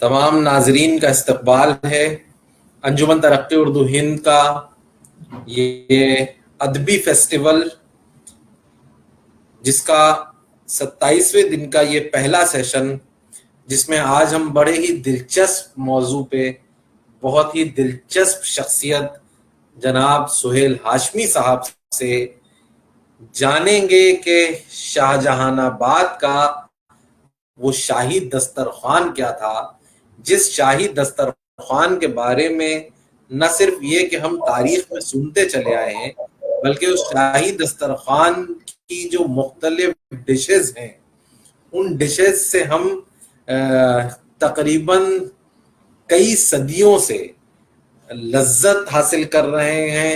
तमाम नाजरीन का इस्तकबाल है। अंजुमन तरक्की उर्दू हिंद का ये अदबी फेस्टिवल, जिसका 27वें दिन का ये पहला सेशन, जिसमें आज हम बड़े ही दिलचस्प मौजू पे बहुत ही दिलचस्प शख्सियत जनाब सुहेल हाशमी साहब से जानेंगे कि शाहजहानाबाद का वो शाही दस्तरखान क्या था, जिस शाही दस्तरखान के बारे में न सिर्फ ये कि हम तारीख में सुनते चले आए हैं, बल्कि उस शाही दस्तरखान की जो मुख्तलिफ डिशेज हैं, उन डिशेज से हम तकरीबन कई सदियों से लज्जत हासिल कर रहे हैं,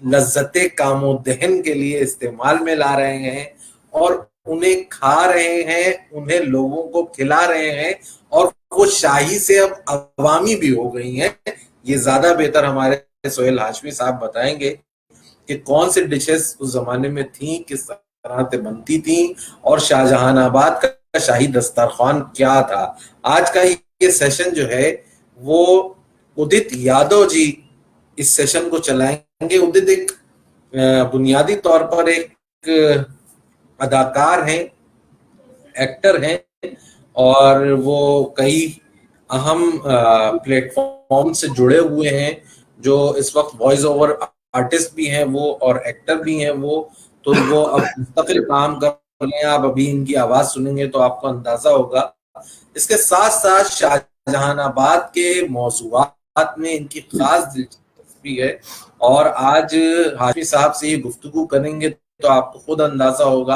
लज्जतें कामो दहन के लिए इस्तेमाल में ला रहे हैं और उन्हें खा रहे हैं, उन्हें लोगों को खिला रहे हैं और वो शाही से अब अवामी भी हो गई हैं। ये ज्यादा बेहतर हमारे सुहेल हाशमी साहब बताएंगे कि कौन सी डिशेस उस जमाने में थी, किस तरह से बनती थी और शाहजहानाबाद का शाही दस्तरखान क्या था। आज का ये सेशन जो है वो उदित यादव जी इस सेशन को चलाएंगे। उदित एक बुनियादी तौर पर एक अदाकार हैं, एक्टर हैं और वो कई अहम प्लेटफॉर्म से जुड़े हुए हैं। जो इस वक्त वॉइस ओवर आर्टिस्ट भी हैं वो और एक्टर भी हैं वो, तो वो अब मुस्तकिल काम कर रहे हैं। आप अभी इनकी आवाज सुनेंगे तो आपको अंदाजा होगा। इसके साथ साथ शाहजहानाबाद के मौजूआत में इनकी खास दिलचस्पी है और आज हाशमी साहब से ये गुफ्तगू करेंगे तो आपको खुद अंदाजा होगा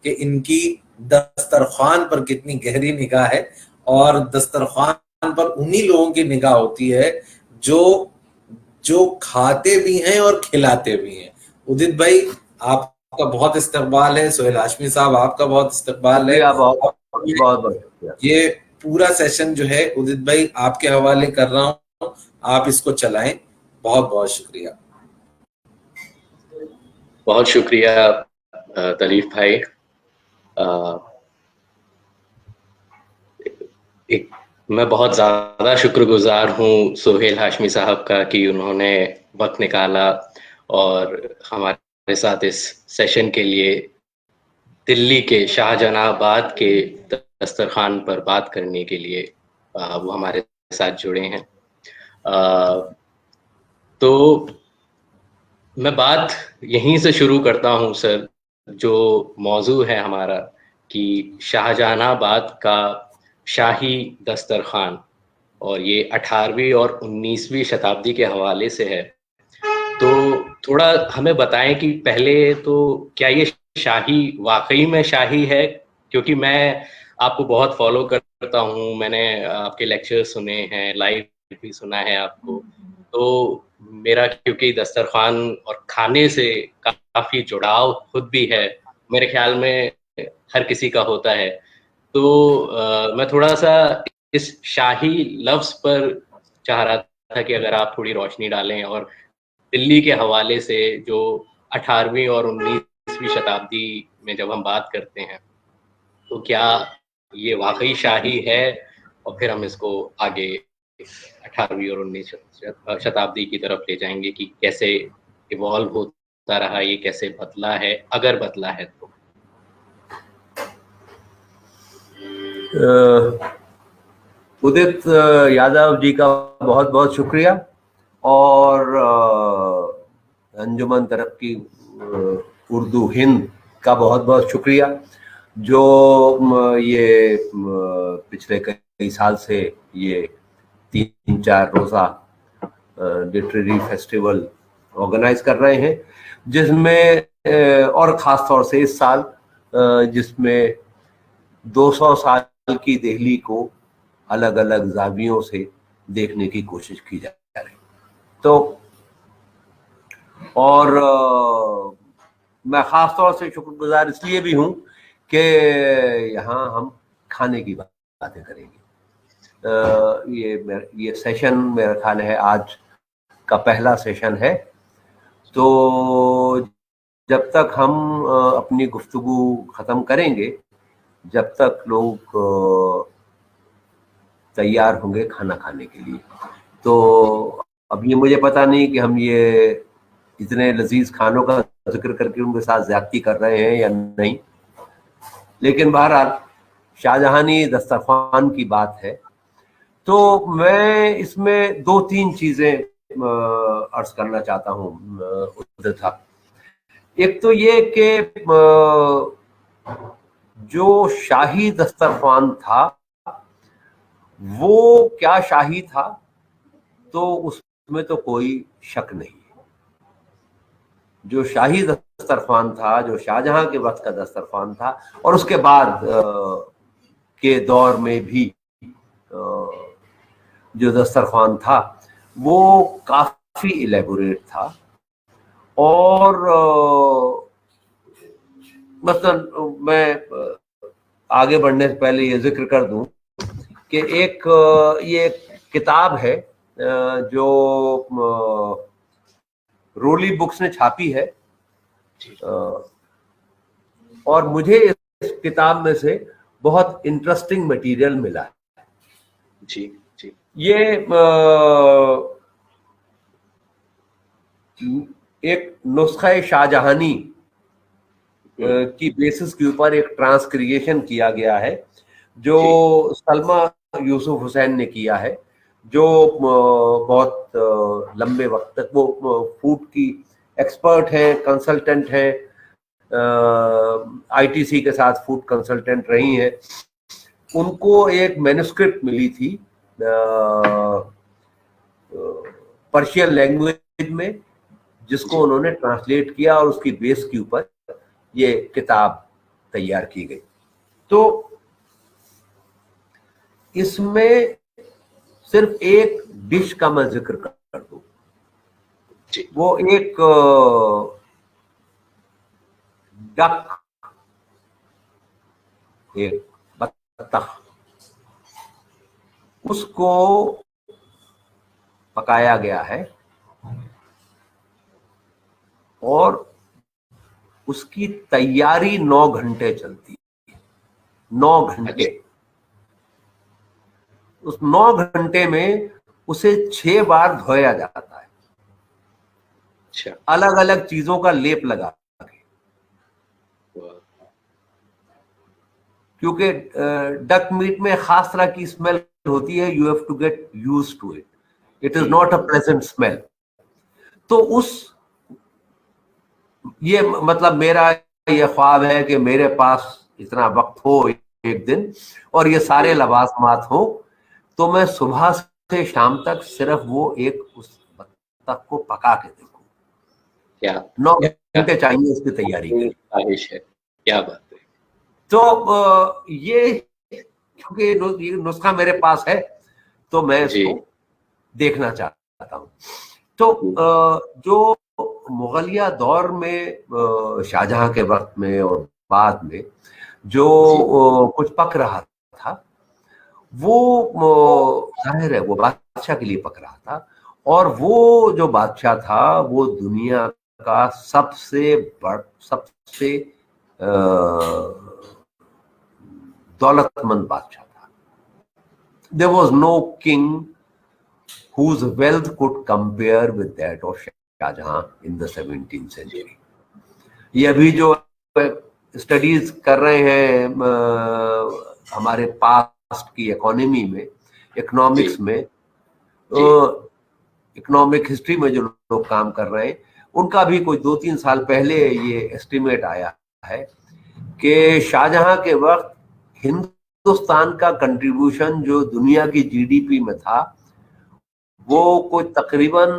कि इनकी दस्तरखान पर कितनी गहरी निगाह है और दस्तरखान पर उन्हीं लोगों की निगाह होती है जो जो खाते भी हैं और खिलाते भी हैं। उदित भाई, आपका बहुत इस्तकबाल है। सुहेल हाशमी साहब, आपका बहुत इस्तकबाल है। बहुत ये पूरा सेशन जो है उदित भाई आपके हवाले कर रहा हूं, आप इसको चलाएं। बहुत बहुत शुक्रिया। बहुत शुक्रिया तलीफ भाई। मैं बहुत ज़्यादा शुक्रगुजार हूँ सुहेल हाशमी साहब का कि उन्होंने वक्त निकाला और हमारे साथ इस सेशन के लिए दिल्ली के शाहजहानाबाद के दस्तरखान पर बात करने के लिए वो हमारे साथ जुड़े हैं। तो मैं बात यहीं से शुरू करता हूँ सर। जो मौजू है हमारा कि शाहजहानाबाद का शाही दस्तरखान, और ये 18वीं और 19वीं शताब्दी के हवाले से है। तो थोड़ा हमें बताएं कि पहले तो क्या ये शाही वाकई में शाही है, क्योंकि मैं आपको बहुत फॉलो करता हूँ, मैंने आपके लेक्चर सुने हैं, लाइव भी सुना है आपको। तो मेरा क्योंकि दस्तरखान और खाने से काफ़ी जुड़ाव खुद भी है, मेरे ख्याल में हर किसी का होता है। तो मैं थोड़ा सा इस शाही लफ्ज़ पर चाह रहा था कि अगर आप थोड़ी रोशनी डालें और दिल्ली के हवाले से जो 18वीं और 19वीं शताब्दी में जब हम बात करते हैं तो क्या ये वाकई शाही है, और फिर हम इसको आगे 18वीं और 19वीं शताब्दी की तरफ ले जाएंगे कि कैसे इवॉल्व होता रहा, ये कैसे बदला है, अगर बदला है तो। उदित यादव जी का बहुत बहुत शुक्रिया और अंजुमन तरक्की उर्दू हिंद का बहुत बहुत शुक्रिया जो ये पिछले कई साल से ये 3-4 रोज़ा लिटरेरी फेस्टिवल ऑर्गेनाइज कर रहे हैं, जिसमें और ख़ास तौर से इस साल जिसमें 200 साल की दिल्ली को अलग अलग जावियों से देखने की कोशिश की जा रही। तो और मैं ख़ास तौर से शुक्रगुजार इसलिए भी हूँ कि यहाँ हम खाने की बातें करेंगे। ये सेशन मेरा ख्याल है आज का पहला सेशन है। तो जब तक हम अपनी गुफ्तगू ख़त्म करेंगे, जब तक लोग तैयार होंगे खाना खाने के लिए। तो अब ये मुझे पता नहीं कि हम ये इतने लजीज खानों का जिक्र करके उनके साथ ज्यादती कर रहे हैं या नहीं, लेकिन बहरहाल शाहजहानी दस्तरखान की बात है। तो मैं इसमें 2-3 चीजें अर्ज करना चाहता हूँ उद्धता। एक तो ये कि जो शाही दस्तरखान था वो क्या शाही था, तो उसमें तो कोई शक नहीं है। जो शाही दस्तरखान था, जो शाहजहां के वक्त का दस्तरखान था, और उसके बाद के दौर में भी जो दस्तरखान था वो काफी इलेबोरेट था। और मसलन मैं आगे बढ़ने से पहले ये जिक्र कर दूं कि ये किताब है जो रोली बुक्स ने छापी है, और मुझे इस किताब में से बहुत इंटरेस्टिंग मटेरियल मिला है। जी जी। ये एक नुस्खा शाहजहानी की बेसिस के ऊपर एक ट्रांसक्रिएशन किया गया है जो सलमा यूसुफ हुसैन ने किया है, जो बहुत लंबे वक्त तक वो फूड की एक्सपर्ट हैं, कंसल्टेंट हैं, आईटीसी के साथ फूड कंसल्टेंट रही हैं। उनको एक मैन्युस्क्रिप्ट मिली थी पर्शियन लैंग्वेज में, जिसको उन्होंने ट्रांसलेट किया और उसकी बेस के ऊपर ये किताब तैयार की गई। तो इसमें सिर्फ एक डिश का मैं जिक्र कर दूं, वो एक डक, एक बत्तख, उसको पकाया गया है और उसकी तैयारी 9 घंटे चलती है। 9 घंटे। उस 9 घंटे में उसे 6 बार धोया जाता है, अलग अलग चीजों का लेप लगा के, क्योंकि डक मीट में खास तरह की स्मेल होती है। You have to get used to it, it is not a pleasant smell. तो ये मतलब मेरा ये ख्वाब है कि मेरे पास इतना वक्त हो एक दिन और ये सारे लवाजमात हो, तो मैं सुबह से शाम तक सिर्फ वो एक उस बत्तख को पका के देखूं। क्या 9 घंटे चाहिए इसकी तैयारी के लिए। ख्वाहिश है, क्या बात है। तो ये क्योंकि ये नुस्खा मेरे पास है तो मैं इसको देखना चाहता हूँ। तो जो मुगलिया दौर में शाहजहां के वक्त में और बाद में जो कुछ पक रहा था, वो जाहिर है वो बादशाह के लिए पक रहा था, और वो जो बादशाह था वो दुनिया का सबसे दौलतमंद बादशाह था। There was no king whose wealth could compare with that of Shahjahan in the 17th century. ये अभी जो स्टडीज कर रहे हैं हमारे पास्ट की इकोनॉमी में, इकोनॉमिक्स में, इकोनॉमिक हिस्ट्री में जो लोग काम कर रहे हैं, उनका भी कोई 2-3 साल पहले ये एस्टिमेट आया है कि शाहजहां के वक्त हिंदुस्तान का कंट्रीब्यूशन जो दुनिया की जीडीपी में था वो कोई तकरीबन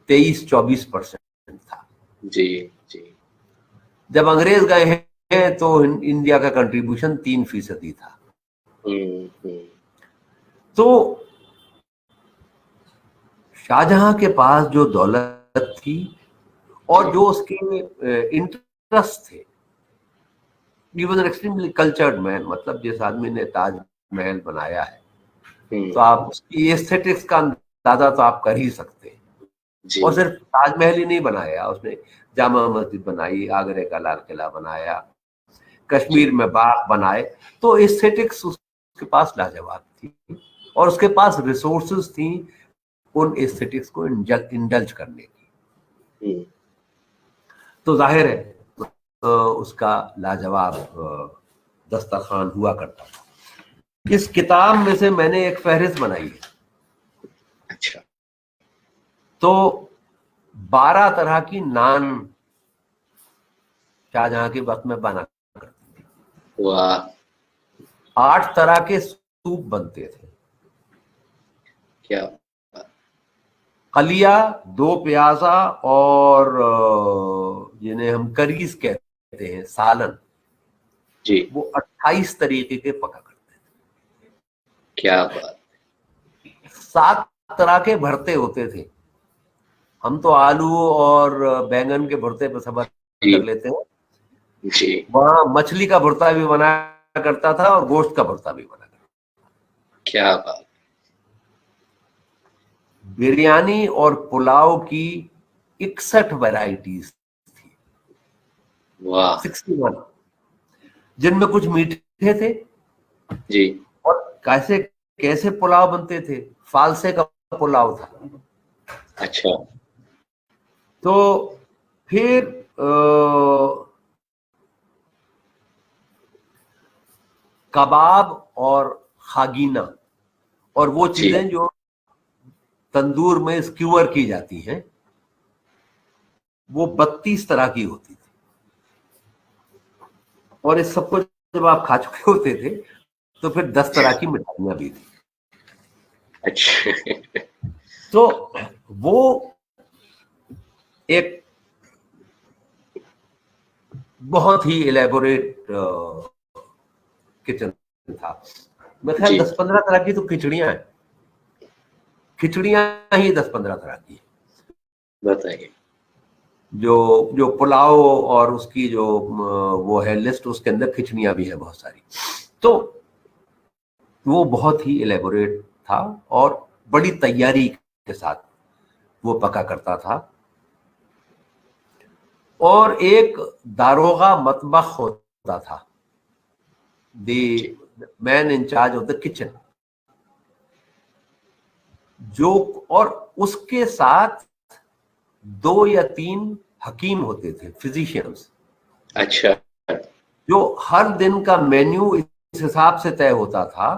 23-24% था। जी जी। जब अंग्रेज गए हैं तो इंडिया का कंट्रीब्यूशन 3% था। तो शाहजहां के पास जो दौलत थी और जो उसके इंटरेस्ट थे, he was an extremely cultured man, मतलब जिस आदमी ने ताजमहल बनाया है तो आप उसकी एस्थेटिक्स का अंदाजा तो आप कर ही सकते हैं। और सिर्फ ताजमहल ही नहीं बनाया, उसने जामा मस्जिद बनाई, आगरे का लाल किला बनाया, कश्मीर में बाग बनाए। तो एस्थेटिक्स उसके पास लाजवाब थी और उसके पास रिसोर्सेज थी उन एस्थेटिक्स को इंडल्ज करने की। तो जाहिर है उसका लाजवाब दस्तरखान हुआ करता था। इस किताब में से मैंने एक फहरिस्त बनाई है। अच्छा। तो 12 तरह की नान शाहजहां के वक्त में बना करती थी। वाह। 8 तरह के सूप बनते थे। क्या? कलिया, 2 प्याजा और जिन्हें हम करीज कहते हैं, सालन, जी। वो 28 तरीके के पका करते थे। क्या बात। 7 तरह के भरते होते थे। हम तो आलू और बैंगन के भरते पर सबर कर लेते हैं, जी। वहां मछली का भरता भी बनाया करता था और गोश्त का भरता भी बना करता था। क्या बात। बिरयानी और पुलाव की 61 वैरायटीज थी। वाह। 61, जिनमें कुछ मीठे थे जी। और कैसे कैसे पुलाव बनते थे, फालसे का पुलाव था। अच्छा। तो फिर कबाब और खागीना, और वो जी। चीजें जो तंदूर में स्क्यूअर की जाती हैं, वो 32 तरह की होती थी। और इस सबको जब आप खा चुके होते थे तो फिर 10 तरह की मिठाइयां भी थी। अच्छा। तो वो एक बहुत ही इलेबोरेट किचन था। मैं ख्याल जी। 10-15 तरह की तो खिचड़ियां हैं, खिचड़ियां ही 10-15 तरह की। बताइए। जो जो पुलाव और उसकी जो वो है लिस्ट, उसके अंदर खिचड़ियां भी है बहुत सारी। तो वो बहुत ही इलेबोरेट था और बड़ी तैयारी के साथ वो पका करता था। और एक दारोगा मतबख होता था, the man in charge of the kitchen, जो, और उसके साथ 2 या 3 हकीम होते थे, फिजिशियंस। अच्छा। जो हर दिन का मेन्यू इस हिसाब से तय होता था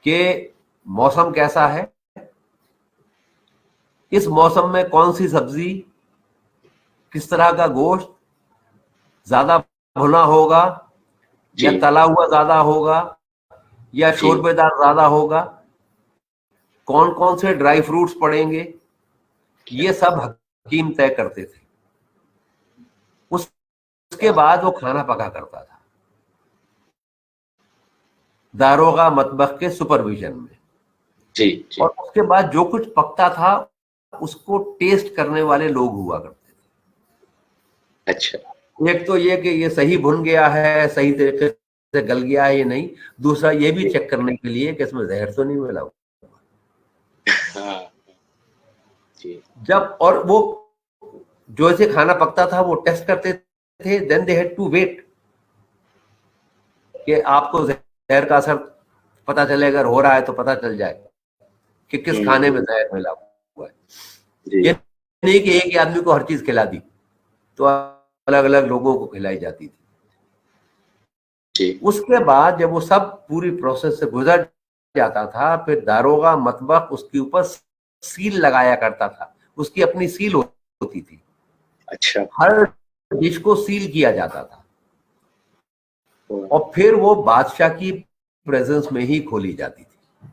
कि मौसम कैसा है, इस मौसम में कौन सी सब्जी, किस तरह का गोश्त ज्यादा भुना होगा या तला हुआ ज्यादा होगा या शोरबेदार ज्यादा होगा, कौन कौन से ड्राई फ्रूट्स पड़ेंगे, ये सब हकीम तय करते थे। उसके बाद वो खाना पका करता था दारोगा मतबख के सुपरविजन में। जी। जी। और उसके बाद जो कुछ पकता था उसको टेस्ट करने वाले लोग हुआ करते थे। अच्छा। एक तो ये कि ये सही भुन गया है, सही तरीके से गल गया है ये नहीं, दूसरा ये भी चेक करने के लिए कि इसमें जहर तो नहीं मिला हुआ। हाँ। जी। जब और वो जो ऐसे खाना पकता था वो टेस्ट करते थे, then they had to wait कि आपको जहर का असर पता चले, अगर हो रहा है तो पता चल जाए कि किस खाने में जहर मिला हुआ है। जी। ये नहीं कि एक ही आदमी को हर चीज खिला दी, तो अलग अलग लोगों को खिलाई जाती थी। जी। उसके बाद जब वो सब पूरी प्रोसेस से गुजर जाता था, फिर दारोगा मतबख उसके ऊपर सील लगाया करता था, उसकी अपनी सील होती थी। अच्छा। हर डिश को सील किया जाता था और फिर वो बादशाह की प्रेजेंस में ही खोली जाती थी,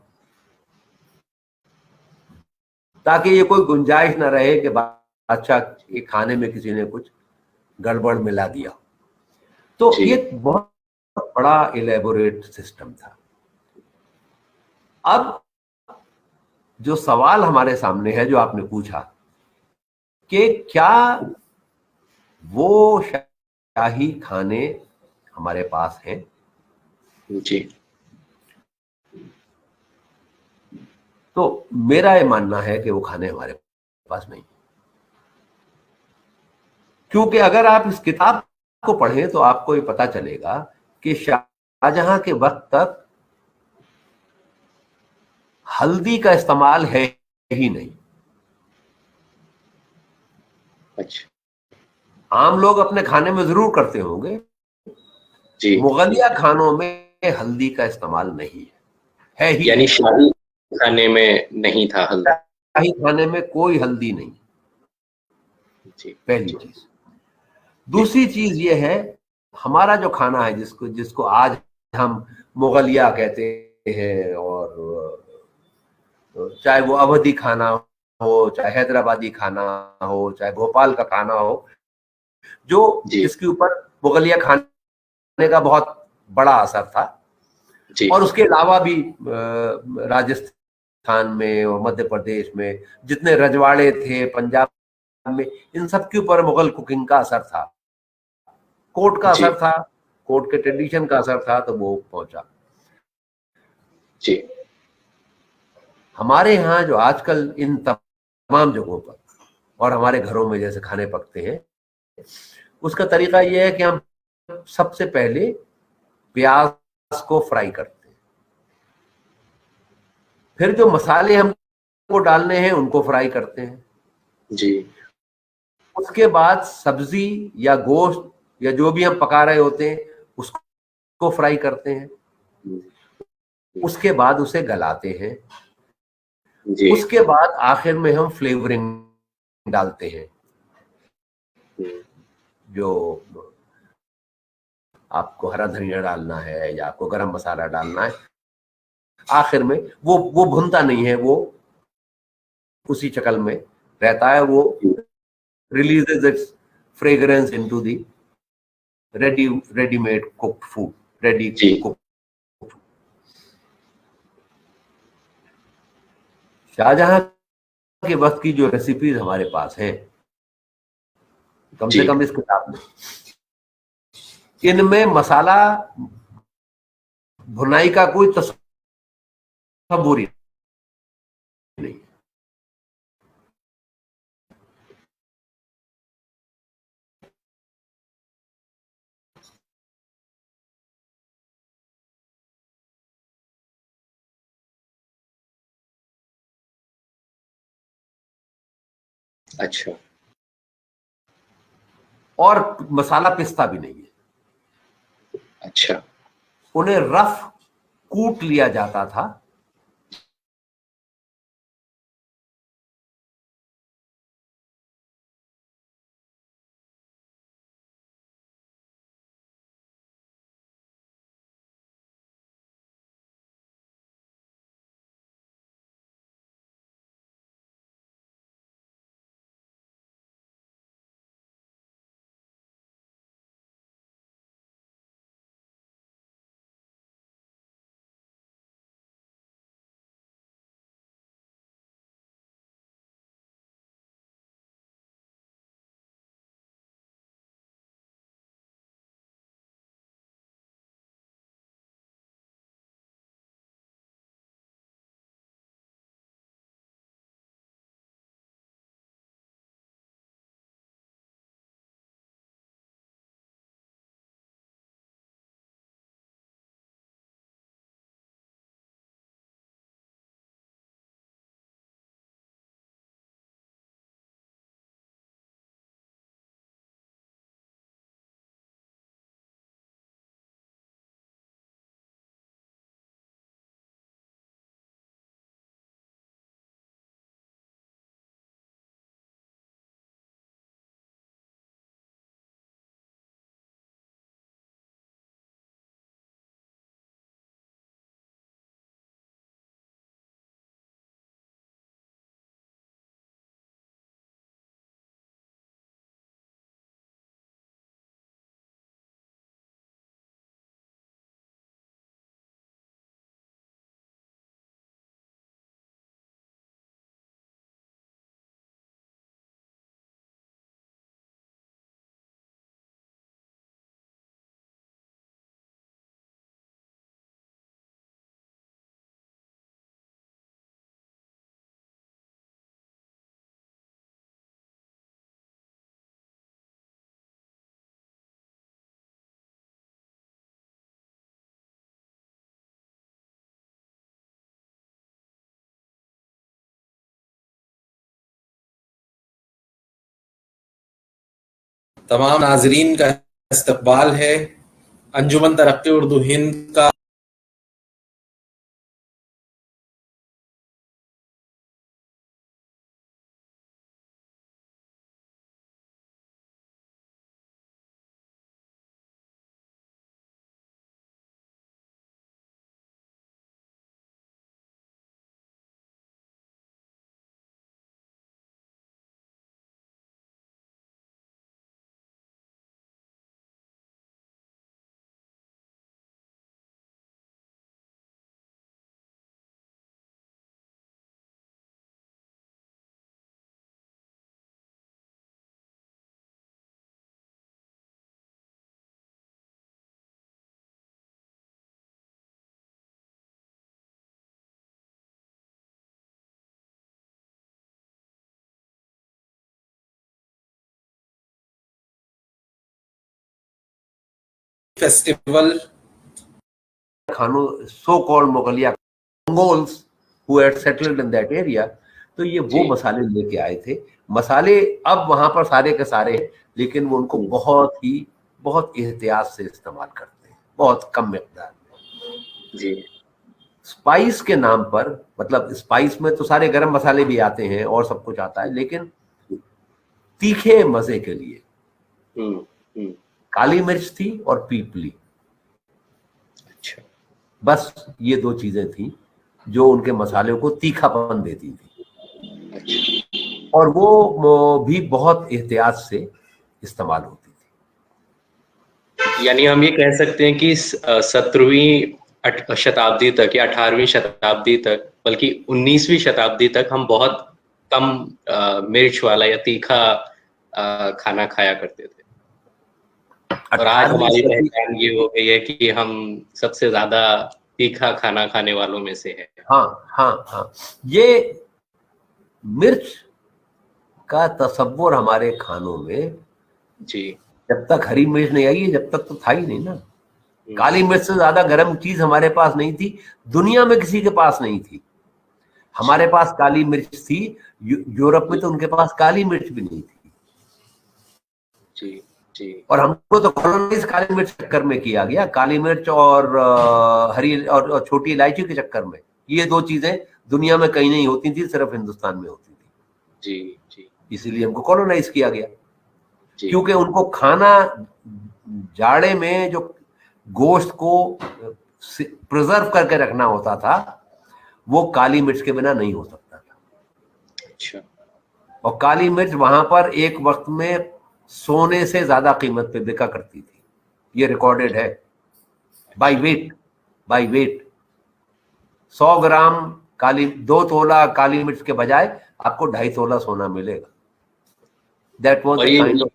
ताकि ये कोई गुंजाइश ना रहे कि बादशाह के खाने में किसी ने कुछ गड़बड़ मिला दिया। तो ये बहुत बड़ा इलेबोरेट सिस्टम था। अब जो सवाल हमारे सामने है, जो आपने पूछा कि क्या वो शाही खाने हमारे पास हैं, जी। तो मेरा ये मानना है कि वो खाने हमारे पास नहीं, क्योंकि अगर आप इस किताब को पढ़ें तो आपको ये पता चलेगा कि शाहजहां के वक्त तक हल्दी का इस्तेमाल है ही नहीं। अच्छा आम लोग अपने खाने में जरूर करते होंगे, जी। मुगलिया खानों में हल्दी का इस्तेमाल नहीं है ही यानी नहीं। शाही खाने में नहीं था हल्दी। शाही खाने में कोई हल्दी नहीं, जी पहली जी चीज। जी दूसरी चीज ये है, हमारा जो खाना है जिसको जिसको आज हम मुगलिया कहते हैं, और चाहे वो अवधी खाना हो, चाहे हैदराबादी खाना हो, चाहे भोपाल का खाना हो, जो जी जिसके ऊपर मुगलिया खाने का बहुत बड़ा असर था। जी और उसके अलावा भी राजस्थान में और मध्य प्रदेश में जितने रजवाड़े थे, पंजाब में, इन सब के ऊपर मुगल कुकिंग का असर था, कोर्ट का जी असर था, कोर्ट के ट्रेडिशन का असर था, तो वो पहुंचा। जी हमारे यहाँ जो आजकल इन तमाम जगहों पर और हमारे घरों में जैसे खाने पकते हैं, उसका तरीका यह है कि हम सबसे पहले प्याज को फ्राई करते हैं, फिर जो मसाले हमको डालने हैं उनको फ्राई करते हैं, जी उसके बाद सब्जी या गोश्त या जो भी हम पका रहे होते हैं उसको फ्राई करते हैं, उसके बाद उसे गलाते हैं, जी उसके बाद आखिर में हम फ्लेवरिंग डालते हैं, जो आपको हरा धनिया डालना है या आपको गरम मसाला डालना है, आखिर में वो भुनता नहीं है, वो उसी चक्कर में रहता है, वो releases its fragrance into the ready-made cooked food, ready ji cooked। Shahjahan के वक्त की जो रेसिपीज हमारे पास हैं, कम से जी कम इस किताब में, इनमें मसाला भुनाई का कोई तस्वुर ही नहीं। अच्छा और मसाला पिसता भी नहीं है, अच्छा उन्हें रफ कूट लिया जाता था, तमाम नाजरीन का इस्तकबाल है। अंजुमन तरक्की उर्दू हिंद का फेस्टिवल खानों so called Mughaliya Mongols who had settled in that area, तो ये वो मसाले लेके आए थे। मसाले अब वहां पर सारे के सारे हैं, लेकिन वो उनको बहुत एहतियात से इस्तेमाल करते हैं, बहुत कम मिकदार में जी। स्पाइस के नाम पर, मतलब स्पाइस में तो सारे गरम मसाले भी आते हैं और सब कुछ आता है, लेकिन तीखे मजे के लिए काली मिर्च थी और पीपली। अच्छा। बस ये दो चीजें थी जो उनके मसालों को तीखापन देती थी। अच्छा। और वो भी बहुत एहतियात से इस्तेमाल होती थी। यानी हम ये कह सकते हैं कि 17वीं शताब्दी तक या 18वीं शताब्दी तक, बल्कि 19वीं शताब्दी तक हम बहुत कम मिर्च वाला या तीखा खाना खाया करते थे। और आज हमारी पहचान ये हो गई है कि हम सबसे ज्यादा तीखा खाना खाने वालों में से है। हाँ, ये मिर्च का तसव्वुर हमारे खानों में जी, जब तक हरी मिर्च नहीं आई, जब तक तो था ही नहीं ना। काली मिर्च से ज्यादा गर्म चीज हमारे पास नहीं थी, दुनिया में किसी के पास नहीं थी। हमारे पास काली मिर्च थी, यूरोप में तो उनके पास काली मिर्च भी नहीं थी। जी जी। और हमको तो कॉलोनाइज काली मिर्च चक्कर में किया गया, काली मिर्च और हरी और छोटी इलायची के चक्कर में। ये दो चीजें दुनिया में कहीं नहीं होती थी, सिर्फ हिंदुस्तान में होती थी। जी जी। इसीलिए हमको कॉलोनाइज किया गया, क्योंकि उनको खाना जाड़े में जो गोश्त को प्रिजर्व करके रखना होता था, वो काली मिर्च के बिना नहीं हो सकता था। अच्छा। और काली मिर्च वहां पर एक वक्त में सोने से ज्यादा कीमत पे बिका करती थी, ये रिकॉर्डेड है। बाय वेट 100 ग्राम काली 2 तोला काली मिर्च के बजाय आपको 2.5 तोला सोना मिलेगा। That was the kind of.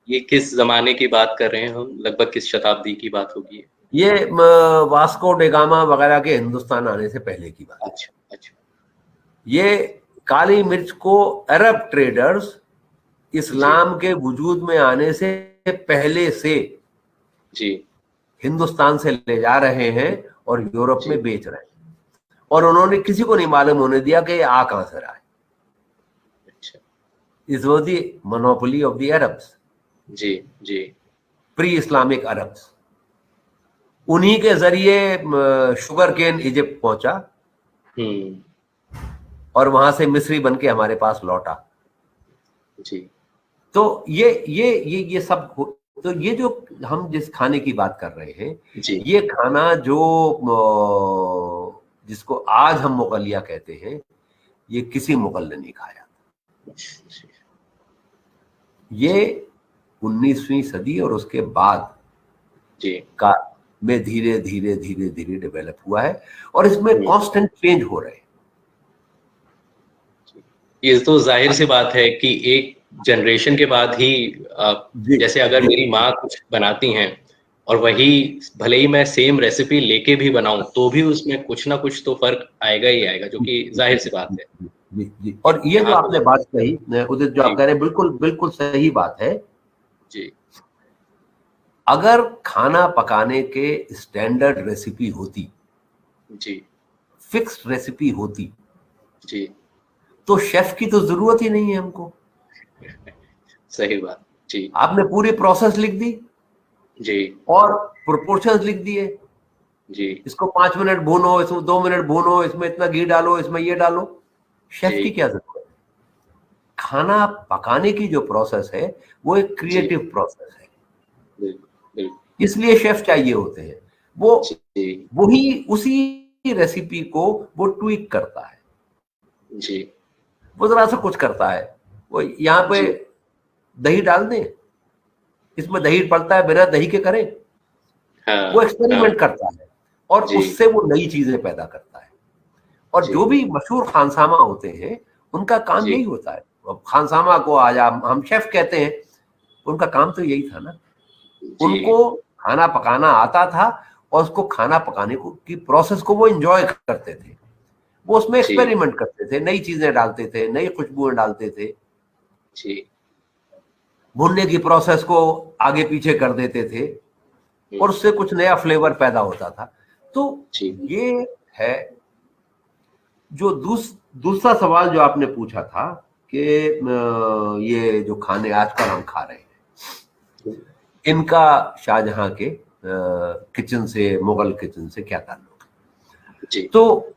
ये किस जमाने की बात कर रहे हैं हम, लगभग किस शताब्दी की बात होगी? ये वास्को डेगामा वगैरह के हिंदुस्तान आने से पहले की बात। अच्छा अच्छा। ये काली मिर्च को अरब ट्रेडर्स इस्लाम के वजूद में आने से पहले से जी हिंदुस्तान से ले जा रहे हैं और यूरोप में बेच रहे हैं, और उन्होंने किसी को नहीं मालूम होने दिया कि ये आ कहां से रहा है। अच्छा। It was the monopoly of the Arabs. जी जी। प्री इस्लामिक अरब्स, उन्हीं के जरिए शुगर केन इजिप्ट पहुंचा और वहां से मिस्री बन के हमारे पास लौटा। जी। तो ये सब, तो ये जो हम जिस खाने की बात कर रहे हैं, ये खाना जो जिसको आज हम मुगलिया कहते हैं, ये किसी मुगल ने नहीं खाया। ये 19वीं सदी और उसके बाद का में धीरे धीरे डेवलप हुआ है, और इसमें कांस्टेंट चेंज हो रहे हैं। ये तो जाहिर सी बात है कि एक जनरेशन के बाद ही जैसे अगर मेरी माँ कुछ बनाती हैं और वही भले ही मैं सेम रेसिपी लेके भी बनाऊं, तो भी उसमें कुछ ना कुछ तो फर्क आएगा ही आएगा, जो कि जाहिर सी बात है। जी। और ये जो आपने बात कही उदित, जो आप कह रहे हैं, बिल्कुल सही बात है जी। अगर खाना पकाने के स्टैंडर्ड रेसिपी होती, जी, फिक्स्ड रेसिपी होती, जी, तो शेफ की तो जरूरत ही नहीं है हमको। सही बात। जी आपने पूरी प्रोसेस लिख दी जी और प्रोपोर्शंस लिख दिए, जी इसको 5 मिनट भूनो, इसमें 2 मिनट भूनो, इसमें इतना घी डालो, इसमें ये डालो। शेफ की जी क्या जरूरत है? खाना पकाने की जो प्रोसेस है वो एक जी क्रिएटिव प्रोसेस है, बिल्कुल बिल्कुल इसलिए शेफ चाहिए होते हैं। वो जी वही उसी रेसिपी को वो ट्वीक करता है, जी वो जरा सा कुछ करता है। वो यहाँ पे जी दही डाल दें, इसमें दही पड़ता है, बिना दही के करें, हाँ वो हाँ एक्सपेरिमेंट करता है और जी उससे वो नई चीजें पैदा करता है। और जी जो भी मशहूर खानसामा होते हैं उनका काम जी यही होता है। अब खानसामा को आज हम शेफ कहते हैं, उनका काम तो यही था ना, जी उनको खाना पकाना आता था और उसको खाना पकाने को की प्रोसेस को वो एंजॉय करते थे। वो उसमें जी एक्सपेरिमेंट करते थे, नई चीजें डालते थे, नई खुशबुएं डालते थे, जी भुनने की प्रोसेस को आगे पीछे कर देते थे और उससे कुछ नया फ्लेवर पैदा होता था। तो जी ये है जो दूसरा सवाल जो आपने पूछा था कि ये जो खाने आजकल हम खा रहे हैं इनका शाहजहां के किचन से, मुगल किचन से क्या ताल्लुक है। जी तो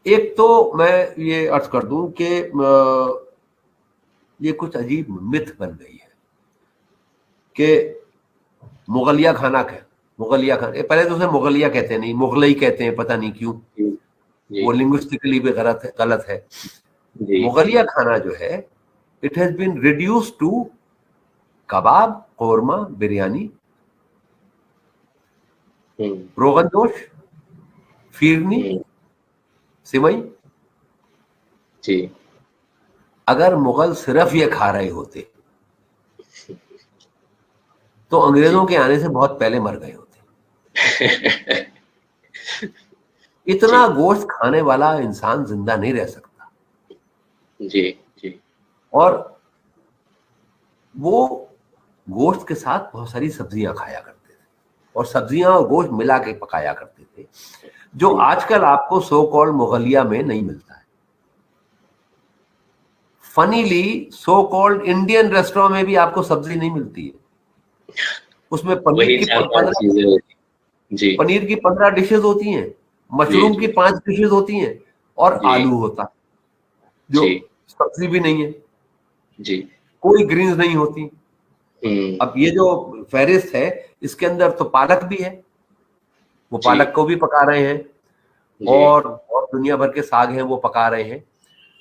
एक तो मैं ये अर्ज कर दूं कि ये कुछ अजीब मिथ बन गई है कि मुगलिया खाना पहले तो उसे मुगलिया कहते नहीं, मुगलई कहते हैं, पता नहीं क्यों, जी वो लिंग्विस्टिकली भी गलत है। जी मुगलिया खाना जो है it has been reduce to kebab, korma, biryani, rogan josh, phirni, हम्म, सिवई। जी अगर मुगल सिर्फ ये खा रहे होते तो अंग्रेजों के आने से बहुत पहले मर गए होते। इतना जी गोश्त खाने वाला इंसान जिंदा नहीं रह सकता। जी जी और वो गोश्त के साथ बहुत सारी सब्जियां खाया करते थे और सब्जियां और गोश्त मिला के पकाया करते थे, जो आजकल आपको सो कॉल्ड मुगलिया में नहीं मिलता है। Funnily so called Indian restaurant में भी आपको सब्जी नहीं मिलती है, उसमें वही 4-5 चीजें होती। जी पनीर की 15 डिशेज होती हैं, जी मशरूम की जी 5 डिशेज होती हैं और जी आलू होता है जो जी सब्जी भी नहीं है, जी कोई ग्रीन्स नहीं होती। अब ये जो फहरिस्त है इसके अंदर तो पालक भी है, वो जी पालक को भी पका रहे हैं जी और दुनिया भर के साग हैं वो पका रहे हैं।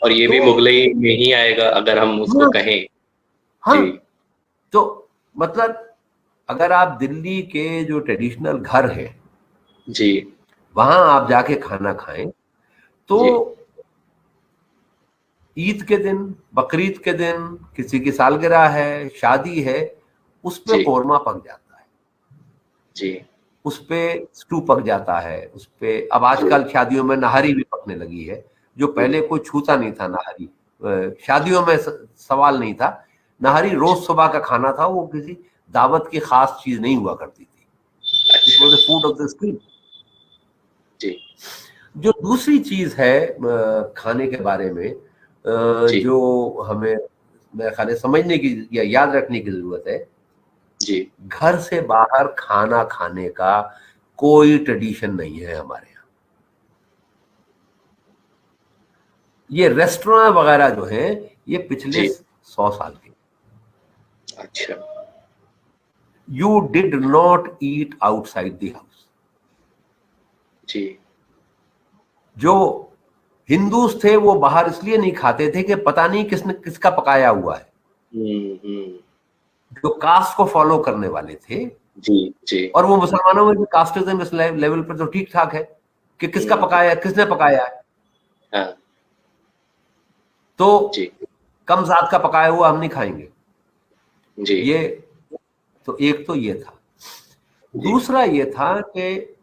और ये भी तो मुगलई में ही आएगा अगर हम उसको हाँ, कहें। हाँ, जी तो मतलब अगर आप दिल्ली के जो ट्रेडिशनल घर हैं जी वहां आप जाके खाना खाएं तो जी ईद के दिन, बकरीद के दिन, किसी की सालगिरह है, शादी है, उस पे जी कौरमा पक जाता है, जी उस पे स्टू पक जाता है, उस पे अब जी आजकल शादियों में नहारी भी पकने लगी है, जो पहले कोई छूता नहीं था नहारी। शादियों में सवाल नहीं था, नहारी रोज सुबह का खाना था, वो किसी दावत की खास चीज नहीं हुआ करती थी। It was the food of the street. जी जो दूसरी चीज है खाने के बारे में जी जो हमें मेरे ख्याल है समझने की या याद रखने की जरूरत है, जी घर से बाहर खाना खाने का कोई ट्रेडिशन नहीं है हमारे यहाँ। ये रेस्टोरेंट वगैरह जो हैं ये पिछले जी 100 साल के। अच्छा you did not eat outside the house. जी जो हिंदूज थे वो बाहर इसलिए नहीं खाते थे कि पता नहीं किसने किसका पकाया हुआ है। हम्म, जो कास्ट को फॉलो करने वाले थे, जी जी और वो मुसलमानों में भी कास्टिज्म इस लेवल पर तो ठीक ठाक है कि किसका पकाया, किसने पकाया है, हाँ तो जी कम जात का पकाया हुआ हम नहीं खाएंगे। जी ये तो एक तो ये था। जी दूसरा ये था कि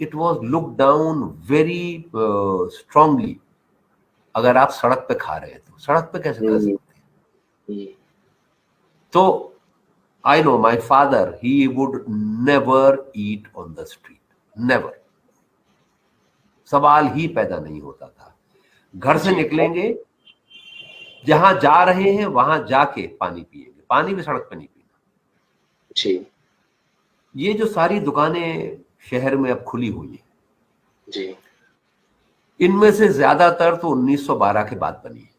it was look down very strongly. अगर आप सड़क पे खा रहे हैं तो सड़क पे कैसे खा सकते हैं। हम्म, तो I know my father he would never eat on the street, never, सवाल ही पैदा नहीं होता था। घर से जी निकलेंगे जहां जा रहे हैं वहां जाके पानी पिएंगे, पानी भी सड़क पे नहीं पीना। जी ये जो सारी दुकानें शहर में अब खुली हुई है, जी इनमें से ज्यादातर तो 1912 के बाद बनी है,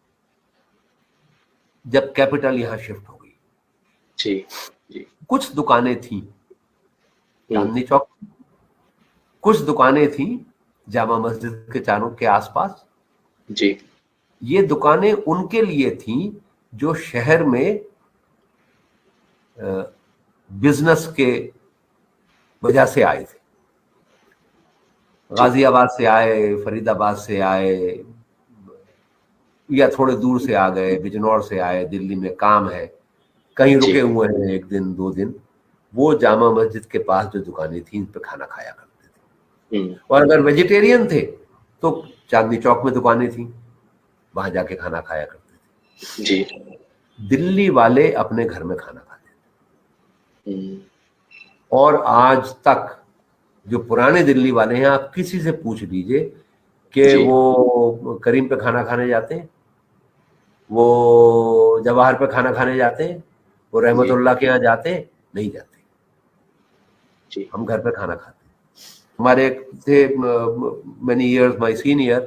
जब कैपिटल यहां शिफ्ट हो गई। जी जी। कुछ दुकानें थी चांदनी चौक, कुछ दुकानें थी जामा मस्जिद के चारों के आसपास। जी ये दुकानें उनके लिए थी जो शहर में बिजनेस के वजह से आए थे, गाजियाबाद से आए, फरीदाबाद से आए, या थोड़े दूर से आ गए, बिजनौर से आए, दिल्ली में काम है, कहीं रुके हुए हैं 1 दिन 2 दिन, वो जामा मस्जिद के पास जो दुकानें थी इन पे खाना खाया करते थे। और अगर वेजिटेरियन थे तो चांदनी चौक में दुकानें थी, वहां जाके खाना खाया करते थे। जी। दिल्ली वाले अपने घर में खाना खाते थे। और आज तक जो पुराने दिल्ली वाले हैं, आप किसी से पूछ लीजिए कि वो करीम पे खाना खाने जाते हैं, वो जवाहर पे खाना खाने जाते हैं, वो रहमतुल्लाह के यहाँ जाते हैं? नहीं जाते। हम घर पे खाना खाते हैं। हमारे एक थे many years my senior,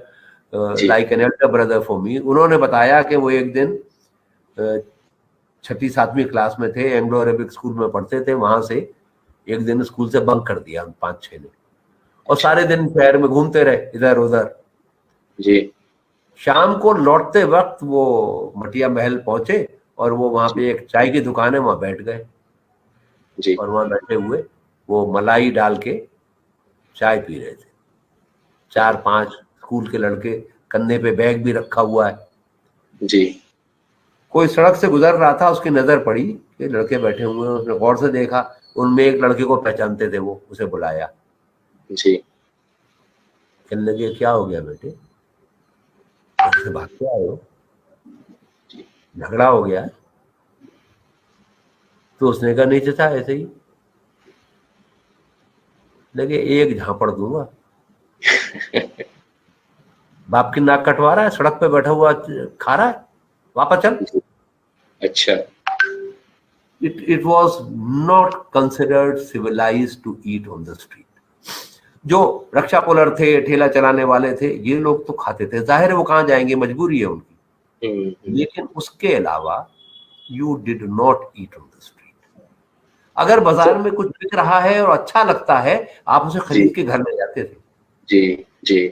like an elder brother for me, उन्होंने बताया कि वो एक दिन 6ठी 7वीं क्लास में थे, एंग्लो अरेबिक स्कूल में पढ़ते थे, वहां से एक दिन स्कूल से बंक कर दिया 5-6 ने, और सारे दिन शहर में घूमते रहे इधर उधर। जी। शाम को लौटते वक्त वो मटिया महल पहुंचे और वो वहां पे एक चाय की दुकान है, वहां बैठ गए जी। और वहां बैठे हुए वो मलाई डाल के चाय पी रहे थे। 4-5 स्कूल के लड़के, कंधे पे बैग भी रखा हुआ है। जी। कोई सड़क से गुजर रहा था, उसकी नजर पड़ी कि लड़के बैठे हुए हैं, उसने गौर से देखा, उनमें एक लड़के को पहचानते थे, वो उसे बुलाया। जी। कहने लगे क्या हो गया बेटे, भाग के आए हो, झगड़ा हो गया? तो उसने कहा नहीं चाचा ऐसे ही। लगे एक झापड़ दूंगा। बाप की नाक कटवा रहा है, सड़क पे बैठा हुआ खा रहा है, वापस चल। अच्छा। It was not considered civilized to eat on the street. जो रक्षा पुलर थे, ठेला चलाने वाले थे, ये लोग तो खाते थे, जाहिर है वो कहाँ जाएंगे, मजबूरी है उनकी। लेकिन उसके अलावा you did not eat on the street. अगर बाजार में कुछ बिक रहा है और अच्छा लगता है, आप उसे खरीद के घर ले जाते थे। जी जी।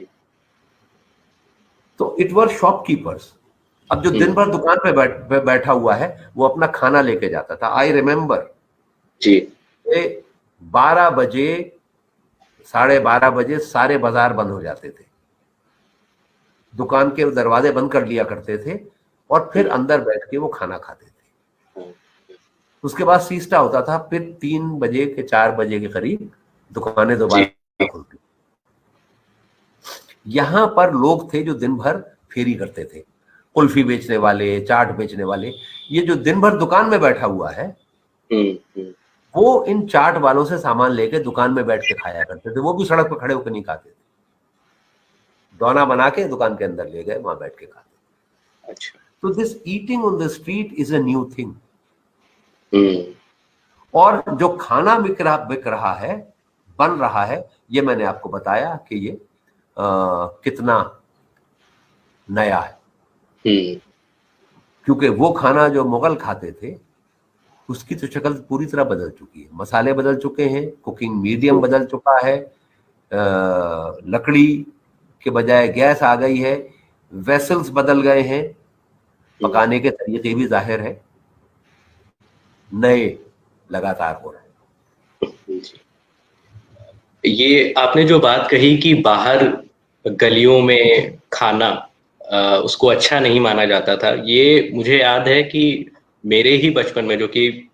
तो इट वर शॉपकीपर्स। अब जो दिन भर दुकान पे बैठा हुआ है, वो अपना खाना लेके जाता था। आई रिमेम्बर जी 12 बजे 12:30 बजे सारे बाजार बंद हो जाते थे, दुकान के दरवाजे बंद कर लिया करते थे और फिर अंदर बैठ के वो खाना खाते थे। उसके बाद सीस्टा होता था, फिर 3 बजे के 4 बजे के करीब दुकानें दोबारा खुलती। यहां पर लोग थे जो दिन भर फेरी करते थे, कुल्फी बेचने वाले, चाट बेचने वाले। ये जो दिन भर दुकान में बैठा हुआ है, वो इन चाट वालों से सामान लेके दुकान में बैठ के खाया करते थे। वो भी सड़क पर खड़े होकर नहीं खाते थे, दोना बना के दुकान के अंदर ले गए, वहां बैठ के खाते। अच्छा। तो this eating on the street is a new thing. और जो खाना बिक रहा है, बन रहा है, ये मैंने आपको बताया कि ये कितना नया है। क्योंकि वो खाना जो मुगल खाते थे, उसकी तो शक्ल पूरी तरह बदल चुकी है। मसाले बदल चुके हैं, कुकिंग मीडियम बदल चुका है, लकड़ी के बजाय गैस आ गई है, वेसल्स बदल गए हैं, पकाने के तरीके भी जाहिर है नए लगातार हो रहे हैं। ये आपने जो बात कही कि बाहर गलियों में खाना उसको अच्छा नहीं माना जाता था, ये मुझे याद है कि मेरे ही बचपन में, जो कि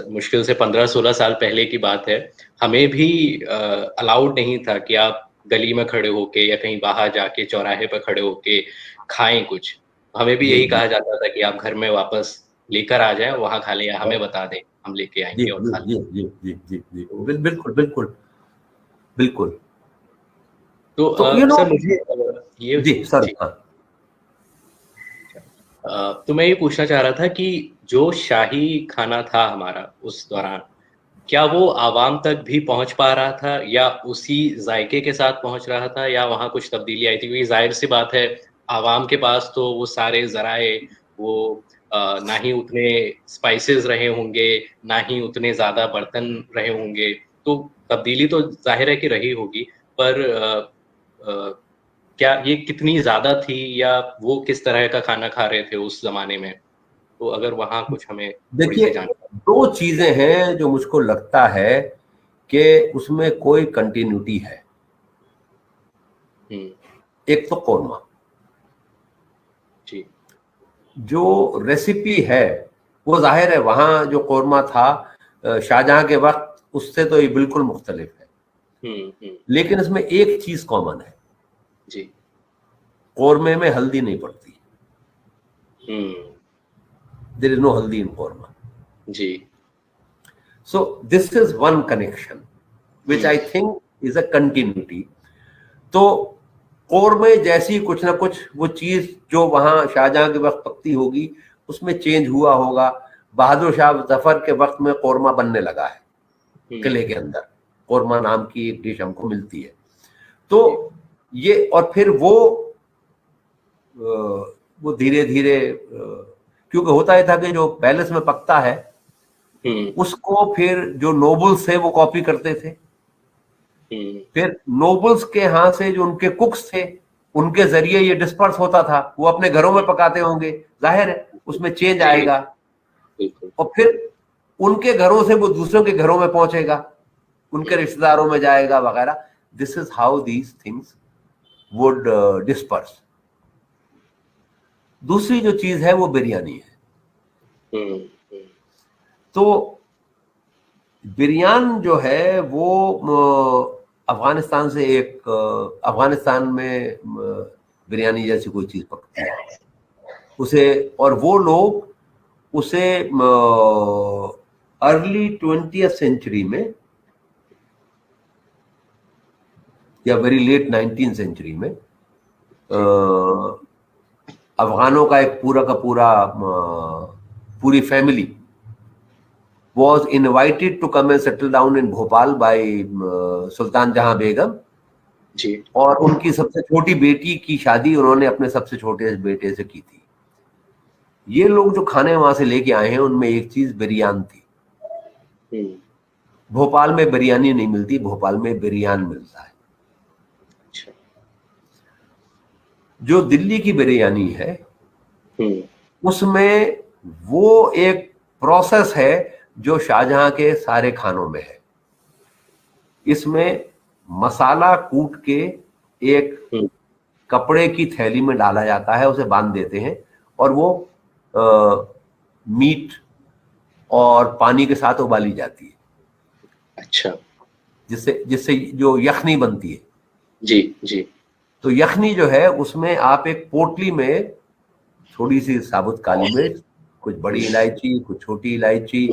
मुश्किल से 15-16 साल पहले की बात है, हमें भी अलाउड नहीं था कि आप गली में खड़े होके या कहीं बाहर जाके चौराहे पर खड़े होके खाएं कुछ। हमें भी यही कहा जाता था कि आप घर में वापस लेकर आ जाएं, वहां खा लें, या हमें बता दें, हम लेके आएंगे और खा लें। जी, बिल्कुल बिल्कुल बिल्कुल। तो सर मुझे ये जी सर, हाँ। तो मैं ये पूछना चाह रहा था कि जो शाही खाना था हमारा उस दौरान, क्या वो आवाम तक भी पहुंच पा रहा था या उसी जायके के साथ पहुंच रहा था, या वहाँ कुछ तब्दीली आई थी? क्योंकि जाहिर सी बात है, आवाम के पास तो वो सारे जराए, वो ना ही उतने स्पाइसेस रहे होंगे, ना ही उतने ज्यादा बर्तन रहे होंगे, तो तब्दीली तो जाहिर है कि रही होगी, पर क्या ये कितनी ज्यादा थी, या वो किस तरह का खाना खा रहे थे उस जमाने में? तो अगर वहाँ कुछ हमें थोड़ी देखिए, सी जानकारी। दो चीजें हैं जो मुझको लगता है कि उसमें कोई कंटिन्यूटी है। एक तो कोरमा, जी जो रेसिपी है वो जाहिर है वहां जो कोरमा था शाहजहां के वक्त उससे तो ये बिल्कुल मुख्तलिफ है। लेकिन इसमें एक चीज कॉमन है, जी कोरमे में हल्दी नहीं पड़ती। There is no haldi in korma. जी so this is one connection which I think is a continuity. तो कोरमे जैसी कुछ ना कुछ वो चीज जो वहां शाहजहां के वक्त पकती होगी उसमें चेंज हुआ होगा। बहादुर शाह जफर के वक्त में कोरमा बनने लगा है किले के अंदर, कोरमा नाम की एक डिश हमको मिलती है। तो ये और फिर वो धीरे धीरे क्योंकि होता ही था कि जो पैलेस में पकता है उसको फिर जो नोबल्स थे वो कॉपी करते थे। फिर नोबल्स के यहाँ से जो उनके कुक्स थे उनके जरिए ये डिस्पर्स होता था, वो अपने घरों में पकाते होंगे, जाहिर है उसमें चेंज आएगा। और फिर उनके घरों से वो दूसरों के घरों में पहुंचेगा, उनके रिश्तेदारों में जाएगा वगैरह। This is how these things would disperse. दूसरी जो चीज है वो बिरयानी है। तो बिरयान जो है वो अफगानिस्तान से अफगानिस्तान में बिरयानी जैसी कोई चीज पकती है उसे, और वो लोग उसे अर्ली 20th सेंचुरी में या वेरी लेट 19th सेंचुरी में अफगानों का एक पूरा का पूरा पूरी family was invited to come and settle down in Bhopal by सुल्तान जहां बेगम जी। और उनकी सबसे छोटी बेटी की शादी उन्होंने अपने सबसे छोटे बेटे से की थी। ये लोग जो खाने वहां से लेके आए हैं उनमें एक चीज बिरयान थी। भोपाल में बिरयानी नहीं मिलती, भोपाल में बिरयान मिलता है। अच्छा। जो दिल्ली की बिरयानी है उसमें वो एक प्रोसेस है जो शाहजहां के सारे खानों में है। इसमें मसाला कूट के एक कपड़े की थैली में डाला जाता है, उसे बांध देते हैं और वो मीट और पानी के साथ उबाली जाती है। अच्छा। जिससे जिससे जो यखनी बनती है। जी जी। तो यखनी जो है उसमें आप एक पोटली में थोड़ी सी साबुत काली मिर्च, कुछ बड़ी इलायची, कुछ छोटी इलायची,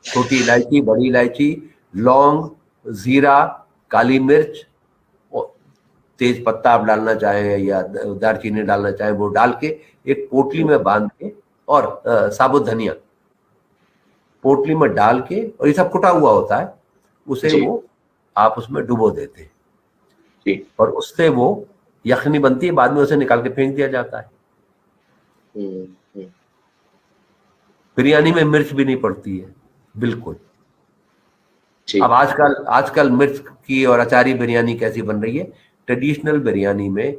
छोटी इलायची, बड़ी इलायची, लौंग, जीरा, काली मिर्च, तेज पत्ता आप डालना चाहें या दालचीनी डालना चाहें वो डाल के एक पोटली में बांध के, और साबुत धनिया पोटली में डाल के, और ये सब कुटा हुआ होता है, उसे वो आप उसमें डुबो देते हैं और उससे वो यखनी बनती है। बाद में उसे निकाल के फेंक दिया जाता है। बिरयानी में मिर्च भी नहीं पड़ती है बिल्कुल। अब आजकल मिर्च की और अचारी बिरयानी कैसी बन रही है? ट्रेडिशनल बिरयानी में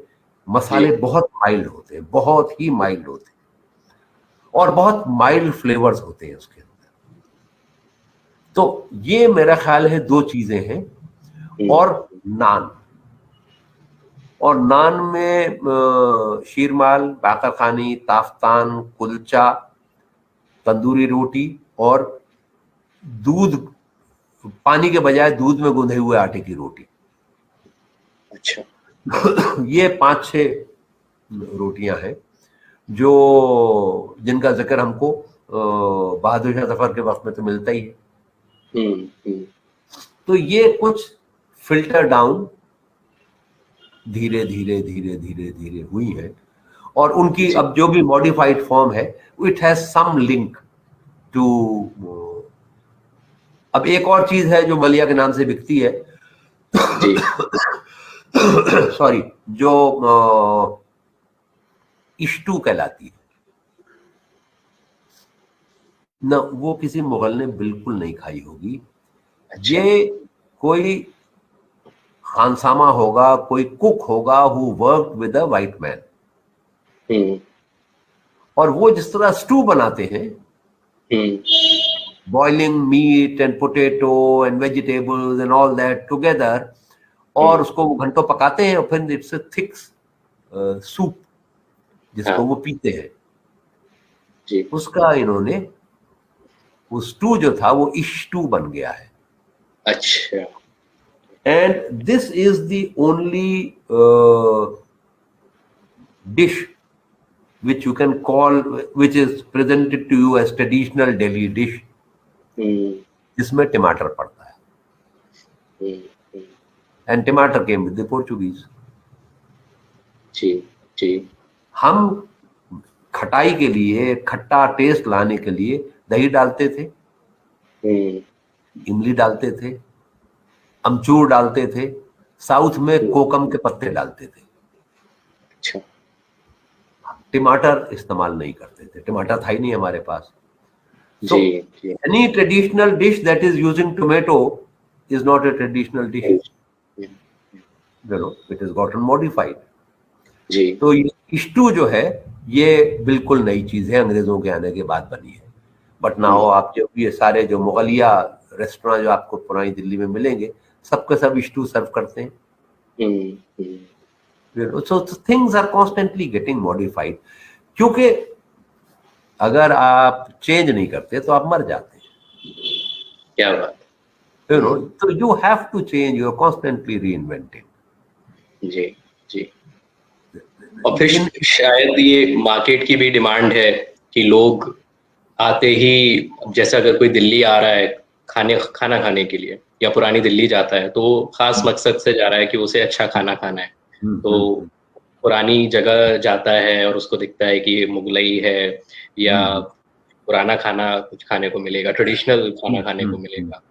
मसाले बहुत माइल्ड होते हैं, बहुत ही माइल्ड होते हैं और बहुत माइल्ड फ्लेवर्स होते हैं उसके अंदर। तो ये मेरा ख्याल है दो चीजें हैं। और नान, और नान में शीरमाल, बाकर खानी, ताफ्तान, कुलचा, तंदूरी रोटी और दूध, पानी के बजाय दूध में गूंधे हुए आटे की रोटी। अच्छा। ये 5-6 रोटियां हैं जो जिनका जिक्र हमको बहादुर शाह जफर के वक्त में तो मिलता ही है। तो ये कुछ फिल्टर डाउन धीरे धीरे धीरे धीरे धीरे हुई है। और उनकी अब जो भी मॉडिफाइड फॉर्म है, it has some link to. अब एक और चीज है जो मलिया के नाम से बिकती है जी सॉरी, जो इश्टू कहलाती है ना, वो किसी मुगल ने बिल्कुल नहीं खाई होगी। ये कोई खानसामा होगा, कोई कुक होगा who work with a white man, और वो जिस तरह स्टू बनाते हैं, boiling meat and potato and vegetables and all that together, और उसको वो घंटों पकाते हैं और फिर इट्स अ थिक सूप जिसको वो पीते हैं जी। उसका इन्होंने, वो स्टू जो था वो इश्टू बन गया है। अच्छा। And this is the only dish which you can call, which is presented to you as traditional Delhi dish, जिसमें टमाटर पड़ता है। एंड टमाटर came with the Portuguese। जी जी। हम खटाई के लिए, खट्टा टेस्ट लाने के लिए दही डालते थे, इमली डालते थे, अमचूर डालते थे, साउथ में कोकम के पत्ते डालते थे। अच्छा। टमाटर इस्तेमाल नहीं करते थे, टमाटर था ही नहीं हमारे पास। So ji. any traditional dish that is using tomato is not a traditional dish, you know, it has gotten modified। जी। तो ये स्टू जो है ये बिल्कुल नई चीज है, अंग्रेजों के आने के बाद बनी है। बट नाउ आप जब ये सारे जो मुगलिया रेस्टोरेंट जो आपको पुरानी दिल्ली में मिलेंगे, सबके सब स्टू सर्व करते हैं। So things are constantly getting modified, क्योंकि अगर आप चेंज नहीं करते तो आप मर जाते हैं। क्या बात। You know, so you have to change, you are constantly reinventing। जी जी। और फिर शायद ये मार्केट की भी डिमांड है कि लोग आते ही, जैसे अगर कोई दिल्ली आ रहा है खाना खाने के लिए या पुरानी दिल्ली जाता है, तो खास मकसद से जा रहा है कि उसे अच्छा खाना खाना है, तो पुरानी जगह जाता है और उसको दिखता है कि ये मुगलई है या पुराना खाना कुछ खाने को मिलेगा, ट्रेडिशनल खाना खाने को मिलेगा,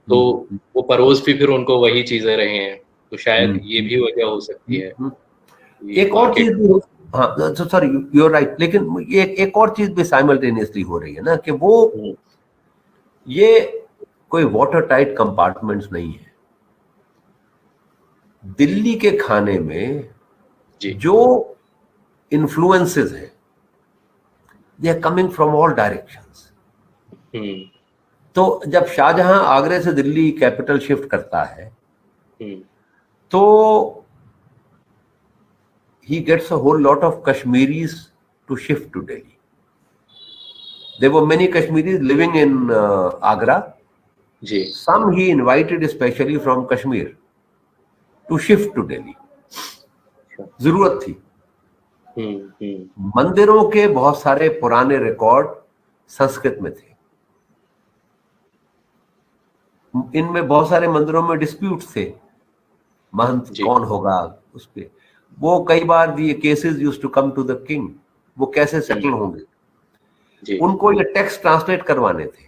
तो वो परोस भी फिर उनको वही चीजें रहे हैं, तो शायद ये भी वजह हो सकती है। एक और चीज भी, हाँ सॉरी यू आर राइट, लेकिन एक और चीज भी साइमल्टेनियसली हो रही है ना, कि वो ये कोई वाटर टाइट कंपार्टमेंट्स नहीं है। दिल्ली के खाने में जो इन्फ्लुएंसेस हैं, they are coming from all directions. तो जब शाहजहां आगरे से दिल्ली कैपिटल शिफ्ट करता है, तो he gets a whole lot of Kashmiris to shift to Delhi. There were many Kashmiris living in Agra. Some he invited especially from Kashmir to shift to Delhi. जरूरत थी। मंदिरों के बहुत सारे पुराने रिकॉर्ड संस्कृत में थे, इनमें बहुत सारे मंदिरों में डिस्प्यूट थे, महंत कौन होगा उस पे। वो कई बार ये cases used to come to the king, वो कैसे सेटल होंगे, उनको ये टेक्स्ट ट्रांसलेट करवाने थे।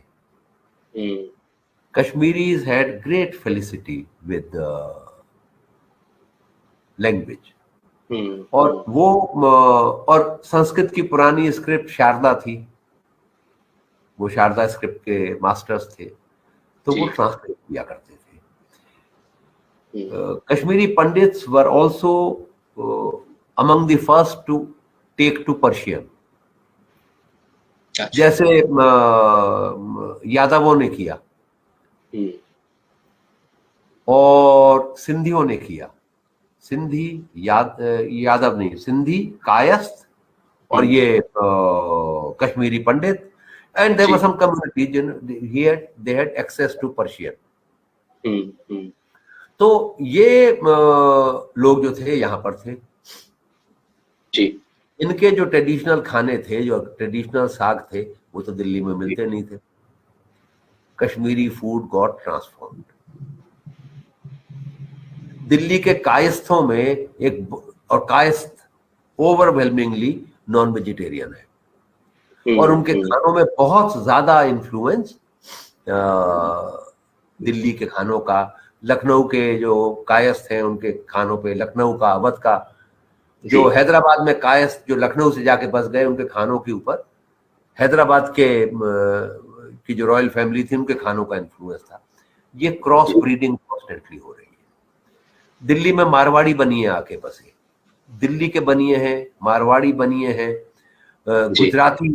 Kashmiris had great felicity with language, और वो और संस्कृत की पुरानी स्क्रिप्ट शारदा थी, वो शारदा स्क्रिप्ट के मास्टर्स थे, तो वो ट्रांसलेट किया करते थे। Kashmiri pandits were also among the first to take to Persian, जैसे यादवों ने किया और सिंधियों ने किया। सिंधी यादव नहीं, सिंधी कायस्थ और ये Kashmiri Pandit, and there were some community they had access to Persian। तो ये लोग जो थे यहाँ पर थे जी। इनके जो ट्रेडिशनल खाने थे, जो ट्रेडिशनल साग थे, वो तो दिल्ली में मिलते नहीं थे। Kashmiri food got transformed. Delhi के कायस्थों में एक, और कायस्थ ओवरवेलमिंगली नॉन वेजिटेरियन है और उनके खानों में बहुत ज्यादा इन्फ्लुएंस दिल्ली के खानों का, लखनऊ के जो कायस्थ हैं उनके खानों पे, लखनऊ का, अवध का, जो हैदराबाद में कायस्थ जो लखनऊ से जाके बस गए उनके खानों के ऊपर हैदराबाद के की जो रॉयल फैमिली थी उनके खानों का इन्फ्लुएंस था। ये क्रॉस ब्रीडिंग कॉन्स्टेंटली हो रही है। दिल्ली में मारवाड़ी बनिए आके बसे, दिल्ली के बनिए हैं, मारवाड़ी बनिए हैं, गुजराती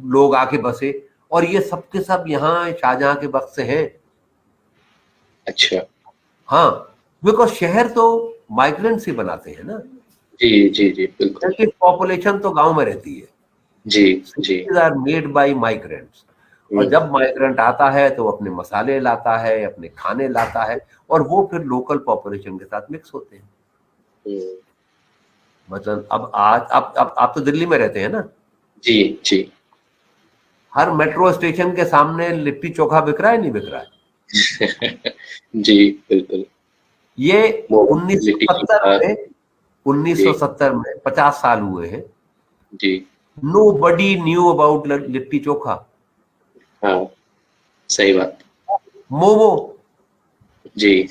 लोग आके बसे, और ये सब के सब यहाँ शाहजहां के वक्त से हैं। अच्छा, हाँ, बिकॉज शहर तो माइग्रेंट्स ही बनाते हैं ना। जी जी जी बिल्कुल। पॉपुलेशन तो गांव में रहती है। जी जी। आर मेड बाय माइग्रेंट्स, और जब माइग्रेंट आता है तो अपने मसाले लाता है, अपने खाने लाता है, और वो फिर लोकल पॉपुलेशन के साथ मिक्स होते हैं। मतलब अब आज आप तो दिल्ली में रहते हैं ना? जी जी। हर मेट्रो स्टेशन के सामने लिट्टी चोखा बिक रहा है, नहीं बिक रहा है? जी बिल्कुल। ये 1970 में 50 साल हुए हैं जी। Nobody knew about litti chokha. हाँ, सही बात। मोमो, जी,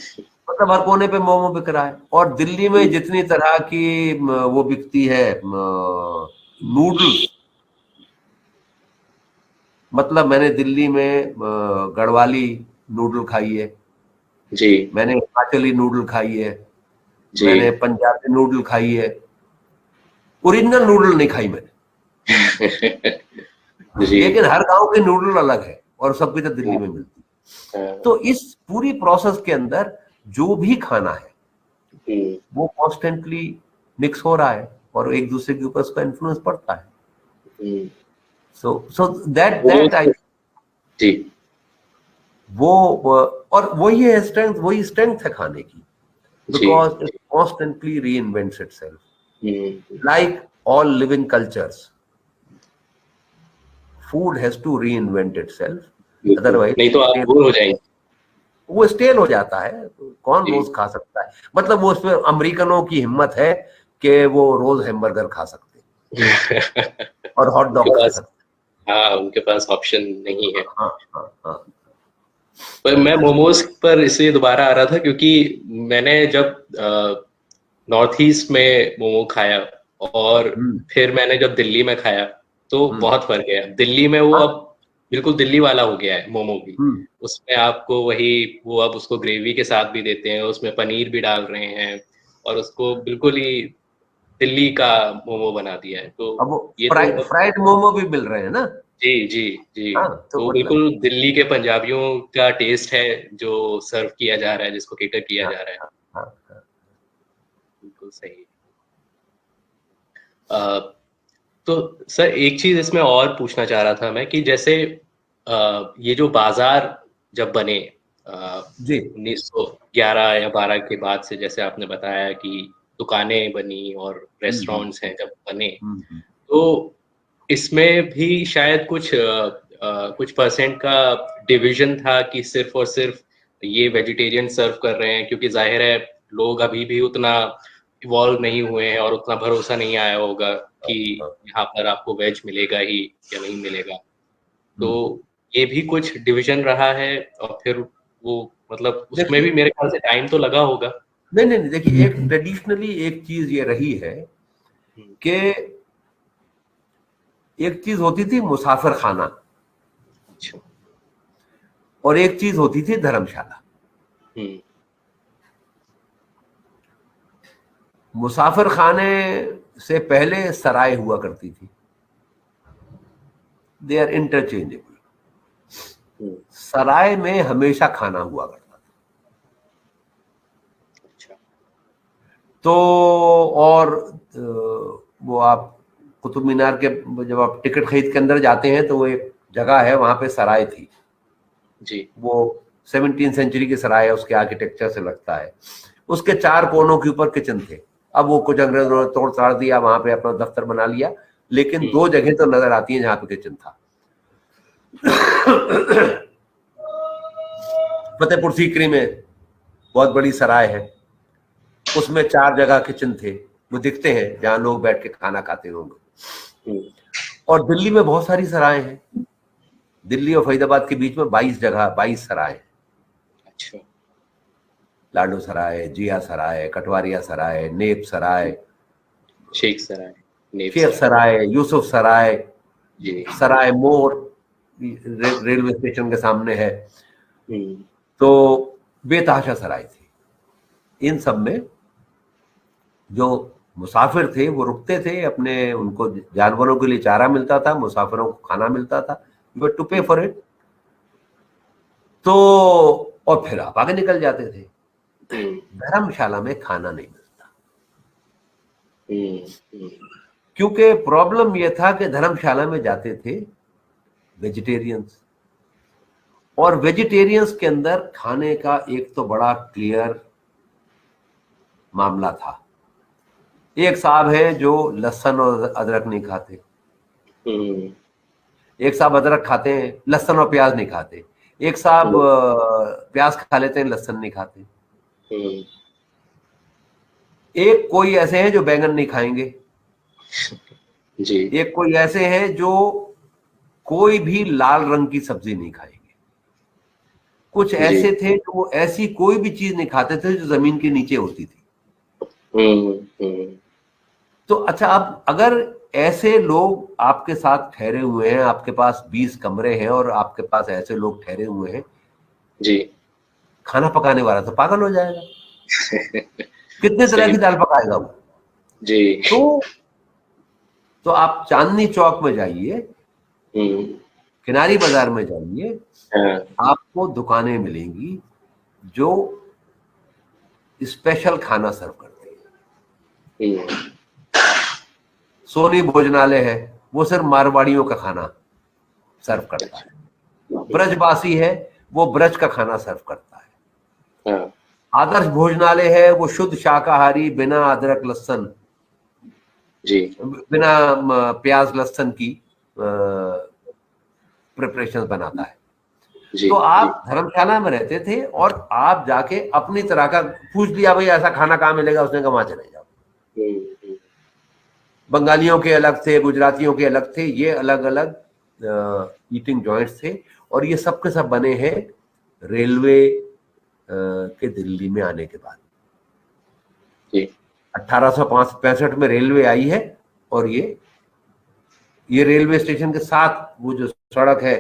मतलब हर कोने पे मोमो बिक रहा है। और दिल्ली में जितनी तरह की वो बिकती है नूडल्स, मतलब मैंने दिल्ली में गढ़वाली नूडल खाई है जी, मैंने हिमाचली नूडल खाई है जी, मैंने पंजाबी नूडल खाई है, ओरिजिनल नूडल नहीं खाई मैंने। लेकिन हर गांव की नूडल अलग है और सबकी तो दिल्ली में मिलती है। तो इस पूरी प्रोसेस के अंदर जो भी खाना है वो कॉन्स्टेंटली मिक्स हो रहा है और एक दूसरे के ऊपर उसका इन्फ्लुएंस पड़ता है। सो दैट आई जी, वो और वही है स्ट्रेंथ, वही स्ट्रेंथ है खाने की, because it constantly reinvents itself like all living cultures. Food has to reinvent itself, otherwise नहीं तो आप बोर हो जाएंगे, वो स्टेल हो जाता है। कौन रोज खा सकता है? मतलब वो उसमें अमेरिकनों की हिम्मत है कि वो रोज हैमबर्गर खा सकते और हॉट डॉग खा सकते। हाँ, उनके पास ऑप्शन नहीं है। हाँ हाँ हाँ। पर मैं मोमोज पर इसलिए दोबारा आ रहा था क्योंकि मैंने जब नॉर्थ ईस्ट में मोमो खाया और फिर मैंने जब दिल्ली में खाया तो बहुत फर्क है। दिल्ली में वो अब बिल्कुल दिल्ली वाला हो गया है मोमो भी। उसमें आपको वही वो अब उसको ग्रेवी के साथ भी देते हैं, उसमें पनीर भी डाल रहे हैं और उसको बिल्कुल ही दिल्ली का मोमो बना दिया है। तो अब ये फ्राइड मोमो भी मिल रहे हैं ना? जी जी जी। तो बिल्कुल दिल्ली के पंजाबियों का टेस्ट है जो सर्व किया जा रहा है, जिसको केटर किया जा रहा है। बिल्कुल सही। तो सर एक चीज इसमें और पूछना चाह रहा था मैं कि जैसे ये जो बाजार जब बने 1911 या 12 के बाद से, जैसे आपने बताया कि दुकानें बनी और रेस्टोरेंट्स हैं जब बने, तो इसमें भी शायद कुछ परसेंट का डिवीजन था कि सिर्फ और सिर्फ ये वेजिटेरियन सर्व कर रहे हैं, क्योंकि जाहिर है लोग अभी भी उतना इवॉल्व नहीं हुए हैं और उतना भरोसा नहीं आया होगा कि यहाँ पर आपको वेज मिलेगा ही या नहीं मिलेगा। तो ये भी कुछ डिवीजन रहा है और फिर वो मतलब उसमें भी मेरे ख्याल से टाइम तो लगा होगा। नहीं, देखिए एक ट्रेडिशनली एक चीज ये रही है कि एक चीज होती थी मुसाफिर खाना और एक चीज होती थी धर्मशाला। मुसाफिर खाने से पहले सराय हुआ करती थी, दे आर इंटरचेंजेबल। सराय में हमेशा खाना हुआ करता था। तो और वो आप कुतुब मीनार के जब आप टिकट खरीद के अंदर जाते हैं तो वो एक जगह है, वहां पे सराय थी जी। वो 17वीं सेंचुरी की सराय है, उसके आर्किटेक्चर से लगता है। उसके 4 कोनों के ऊपर किचन थे। अब वो कुछ अंग्रेजों ने तोड़ ताड़ दिया, वहां पे अपना दफ्तर बना लिया, लेकिन 2 जगह तो नजर आती है जहां पे किचन था। फतेहपुर सीकरी में बहुत बड़ी सराय है, उसमें 4 जगह किचन थे, वो दिखते हैं जहां लोग बैठ के खाना खाते होंगे। और दिल्ली में बहुत सारी सराय हैं, दिल्ली और फरीदाबाद के बीच में 22 जगह, 22 सराय। अच्छा। लाडो सराय, जिया सराय, कटवारिया सराय, नेप सराय, शेख सराय, नेप शेख सराय, यूसुफ सराय, जी, सराय मोर रेलवे स्टेशन के सामने है। तो बेतहाशा सराय थी। इन सब में जो मुसाफिर थे वो रुकते थे, अपने उनको जानवरों के लिए चारा मिलता था, मुसाफिरों को खाना मिलता था, बट टू पे फॉर इट। तो और फिर आप आगे निकल जाते थे। धर्मशाला में खाना नहीं मिलता, क्योंकि प्रॉब्लम यह था कि धर्मशाला में जाते थे वेजिटेरियंस, और वेजिटेरियंस के अंदर खाने का एक तो बड़ा क्लियर मामला था। एक साहब है जो लहसुन और अदरक नहीं खाते, एक साहब अदरक खाते हैं, लहसुन और प्याज नहीं खाते, एक साहब प्याज खा लेते हैं, लहसुन नहीं खाते, एक कोई ऐसे हैं जो बैंगन नहीं खाएंगे जी, एक कोई ऐसे हैं जो कोई भी लाल रंग की सब्जी नहीं खाएंगे, कुछ ऐसे थे जो वो ऐसी कोई भी चीज नहीं खाते थे जो जमीन के नीचे होती थी। तो अच्छा, अब अगर ऐसे लोग आपके साथ ठहरे हुए हैं, आपके पास 20 कमरे हैं और आपके पास ऐसे लोग ठहरे हुए हैं जी, खाना पकाने वाला तो पागल हो जाएगा। कितने तरह की दाल पकाएगा वो जी। तो आप चांदनी चौक में जाइए, किनारी बाजार में जाइए, आपको दुकानें मिलेंगी जो स्पेशल खाना सर्व करती है। सोनी भोजनालय है, वो सिर्फ मारवाड़ियों का खाना सर्व करता है। ब्रजवासी है, वो ब्रज का खाना सर्व करता है। आदर्श भोजनालय है, वो शुद्ध शाकाहारी, बिना अदरक लहसुन, जी, बिना प्याज लहसुन की प्रिपरेशन बनाता है। तो आप धर्मशाला में रहते थे और आप जाके अपनी तरह का पूछ लिया, भाई ऐसा खाना कहाँ मिलेगा, उसने कहा वहां चले जाओ। बंगालियों के अलग थे, गुजरातियों के अलग थे, ये अलग अलग ईटिंग जॉइंट्स थे, और ये सब के सब बने हैं रेलवे के दिल्ली में आने के बाद। 1865 में रेलवे आई है, और ये रेलवे स्टेशन के साथ वो जो सड़क है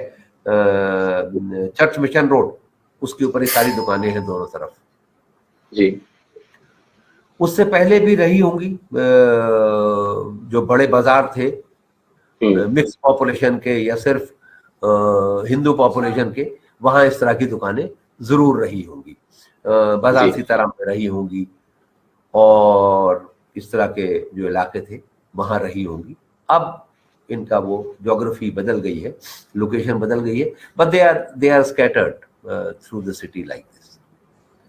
चर्च मिशन रोड, उसके ऊपर ये सारी दुकानें हैं दोनों तरफ। जी, उससे पहले भी रही होंगी जो बड़े बाजार थे मिक्स पॉपुलेशन के या सिर्फ हिंदू पॉपुलेशन के, वहां इस तरह की दुकानें जरूर रही होंगी। बाजार सीताराम में रही होंगी, और इस तरह के जो इलाके थे वहां रही होंगी। अब इनका वो ज्योग्राफी बदल गई है, लोकेशन बदल गई है, but they are scattered through the city like this.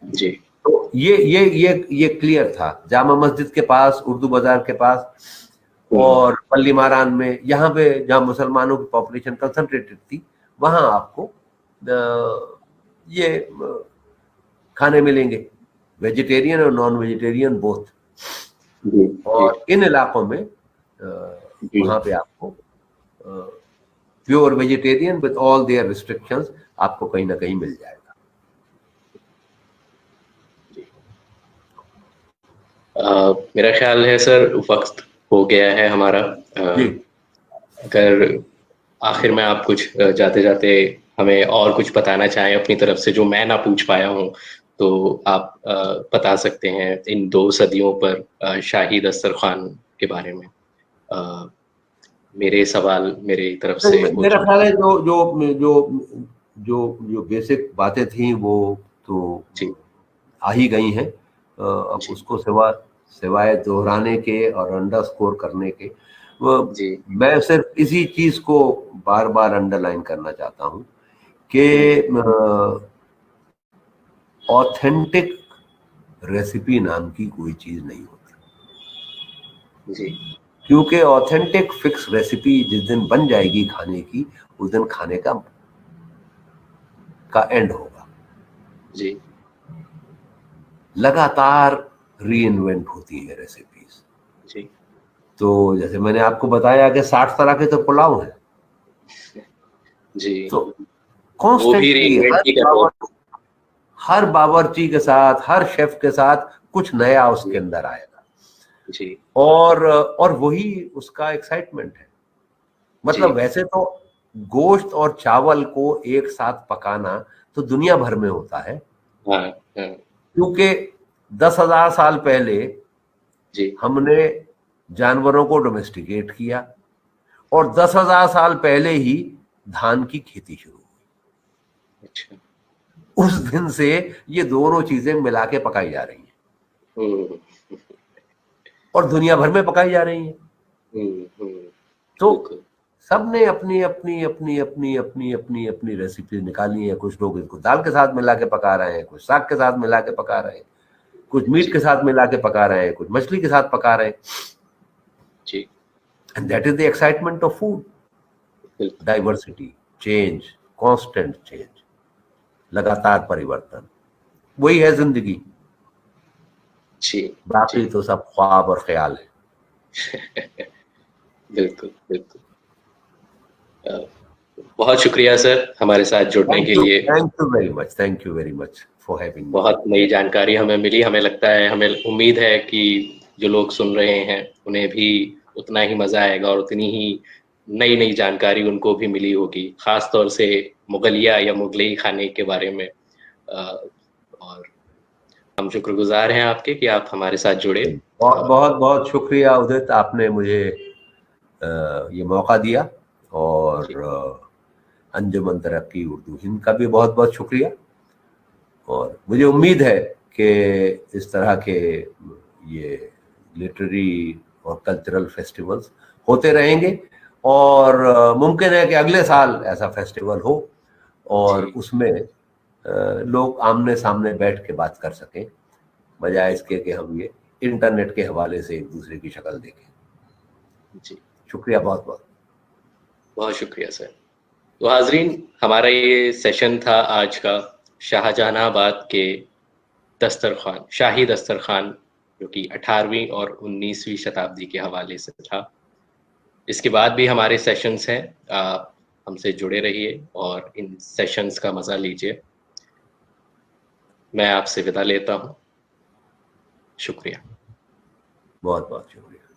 जी, तो ये क्लियर था। जामा मस्जिद के पास, उर्दू बाजार के पास और पल्ली मारान में, यहाँ पे जहाँ मुसलमानों की पॉपुलेशन कंसंट्रेटेड थी, वहां आपको ये खाने मिलेंगे, वेजिटेरियन और नॉन वेजिटेरियन बोथ। और इन इलाकों में वहां पे आपको pure vegetarian with all their restrictions आपको कहीं ना कहीं मिल जाएगा। मेरा ख्याल है सर वक्त हो गया है हमारा। अगर आखिर में आप कुछ जाते जाते हमें और कुछ बताना चाहें अपनी तरफ से जो मैं ना पूछ पाया हूँ, तो आप बता सकते हैं इन 2 सदियों पर शाही दस्तरखान के बारे में। मेरे सवाल मेरी तरफ से मेरा ख्याल है जो जो जो जो जो बेसिक बातें थी वो तो आ ही गई हैं। अब उसको सिवाय दोहराने के और अंडरस्कोर करने के, मैं सिर्फ इसी चीज को बार बार अंडरलाइन करना चाहता हूं कि ऑथेंटिक रेसिपी नाम की कोई चीज नहीं होती जी, क्योंकि ऑथेंटिक फिक्स रेसिपी जिस दिन बन जाएगी खाने की, उस दिन खाने का एंड होगा जी। लगातार री इन्वेंट होती है रेसिपीज। जी तो जैसे मैंने आपको बताया कि 60 तरह के तो पुलाव हैं, जी, तो वो भी कॉन्स्टेंटली रीइन्वेंट ही कर रहे हैं। हर बावर्ची के साथ, हर शेफ के साथ कुछ नया उसके अंदर आएगा, जी और वही उसका एक्साइटमेंट है। मतलब जी वैसे तो गोश्त और चावल को एक साथ पकाना तो दुनिया भर में होता है, हाँ हाँ क्योंकि 10,000 साल पहले जी हमने जानवरों को डोमेस्टिकेट किया और 10,000 साल पहले ही धान की खेती शुरू हुई। अच्छा उस दिन से ये दोनों चीजें मिला के पकाई जा रही हैं हम्म और दुनिया भर में पकाई जा रही हैं। तो बिल्कुल सबने अपनी अपनी अपनी अपनी अपनी अपनी अपनी रेसिपी निकाली है। कुछ लोग इसको दाल के साथ मिला के पका रहे हैं, कुछ साग के साथ मिला के पका रहे हैं, कुछ मीट जी के साथ मिला के पका रहे हैं, कुछ मछली के साथ पका रहे हैं। जी and that is the excitement of food, बिल्कुल डाइवर्सिटी, चेंज, कांस्टेंट चेंज, लगातार परिवर्तन, वही है जिंदगी। जी बाकी जी तो सब ख्वाब और ख्याल है। बिल्कुल बिल्कुल। बहुत शुक्रिया सर हमारे साथ जुड़ने के लिए। Thank you very much, thank you very much for having me. बहुत नई जानकारी हमें मिली। हमें लगता है, हमें उम्मीद है कि जो लोग सुन रहे हैं उन्हें भी उतना ही मजा आएगा और उतनी ही नई नई जानकारी उनको भी मिली होगी, खास तौर से मुगलिया या मुगलई खाने के बारे में। और हम शुक्रगुजार हैं आपके कि आप हमारे साथ जुड़े। बहुत बहुत बहुत शुक्रिया उदित, आपने मुझे ये मौका दिया, और अंजुमन तरक्की उर्दू हिंद का भी बहुत बहुत शुक्रिया। और मुझे उम्मीद है कि इस तरह के ये लिटरेरी और कल्चरल फेस्टिवल्स होते रहेंगे, और मुमकिन है कि अगले साल ऐसा फेस्टिवल हो और उसमें लोग आमने सामने बैठ के बात कर सकें, बजाय इसके कि हम ये इंटरनेट के हवाले से एक दूसरे की शक्ल देखें। जी शुक्रिया, बहुत बहुत बहुत शुक्रिया सर। तो हाजरीन, हमारा ये सेशन था आज का शाहजहानाबाद के दस्तरखान, शाही दस्तरखान, जो कि 18वीं और 19वीं शताब्दी के हवाले से था। इसके बाद भी हमारे सेशंस हैं, आप हमसे जुड़े रहिए और इन सेशंस का मजा लीजिए। मैं आपसे विदा लेता हूँ। शुक्रिया। बहुत बहुत शुक्रिया।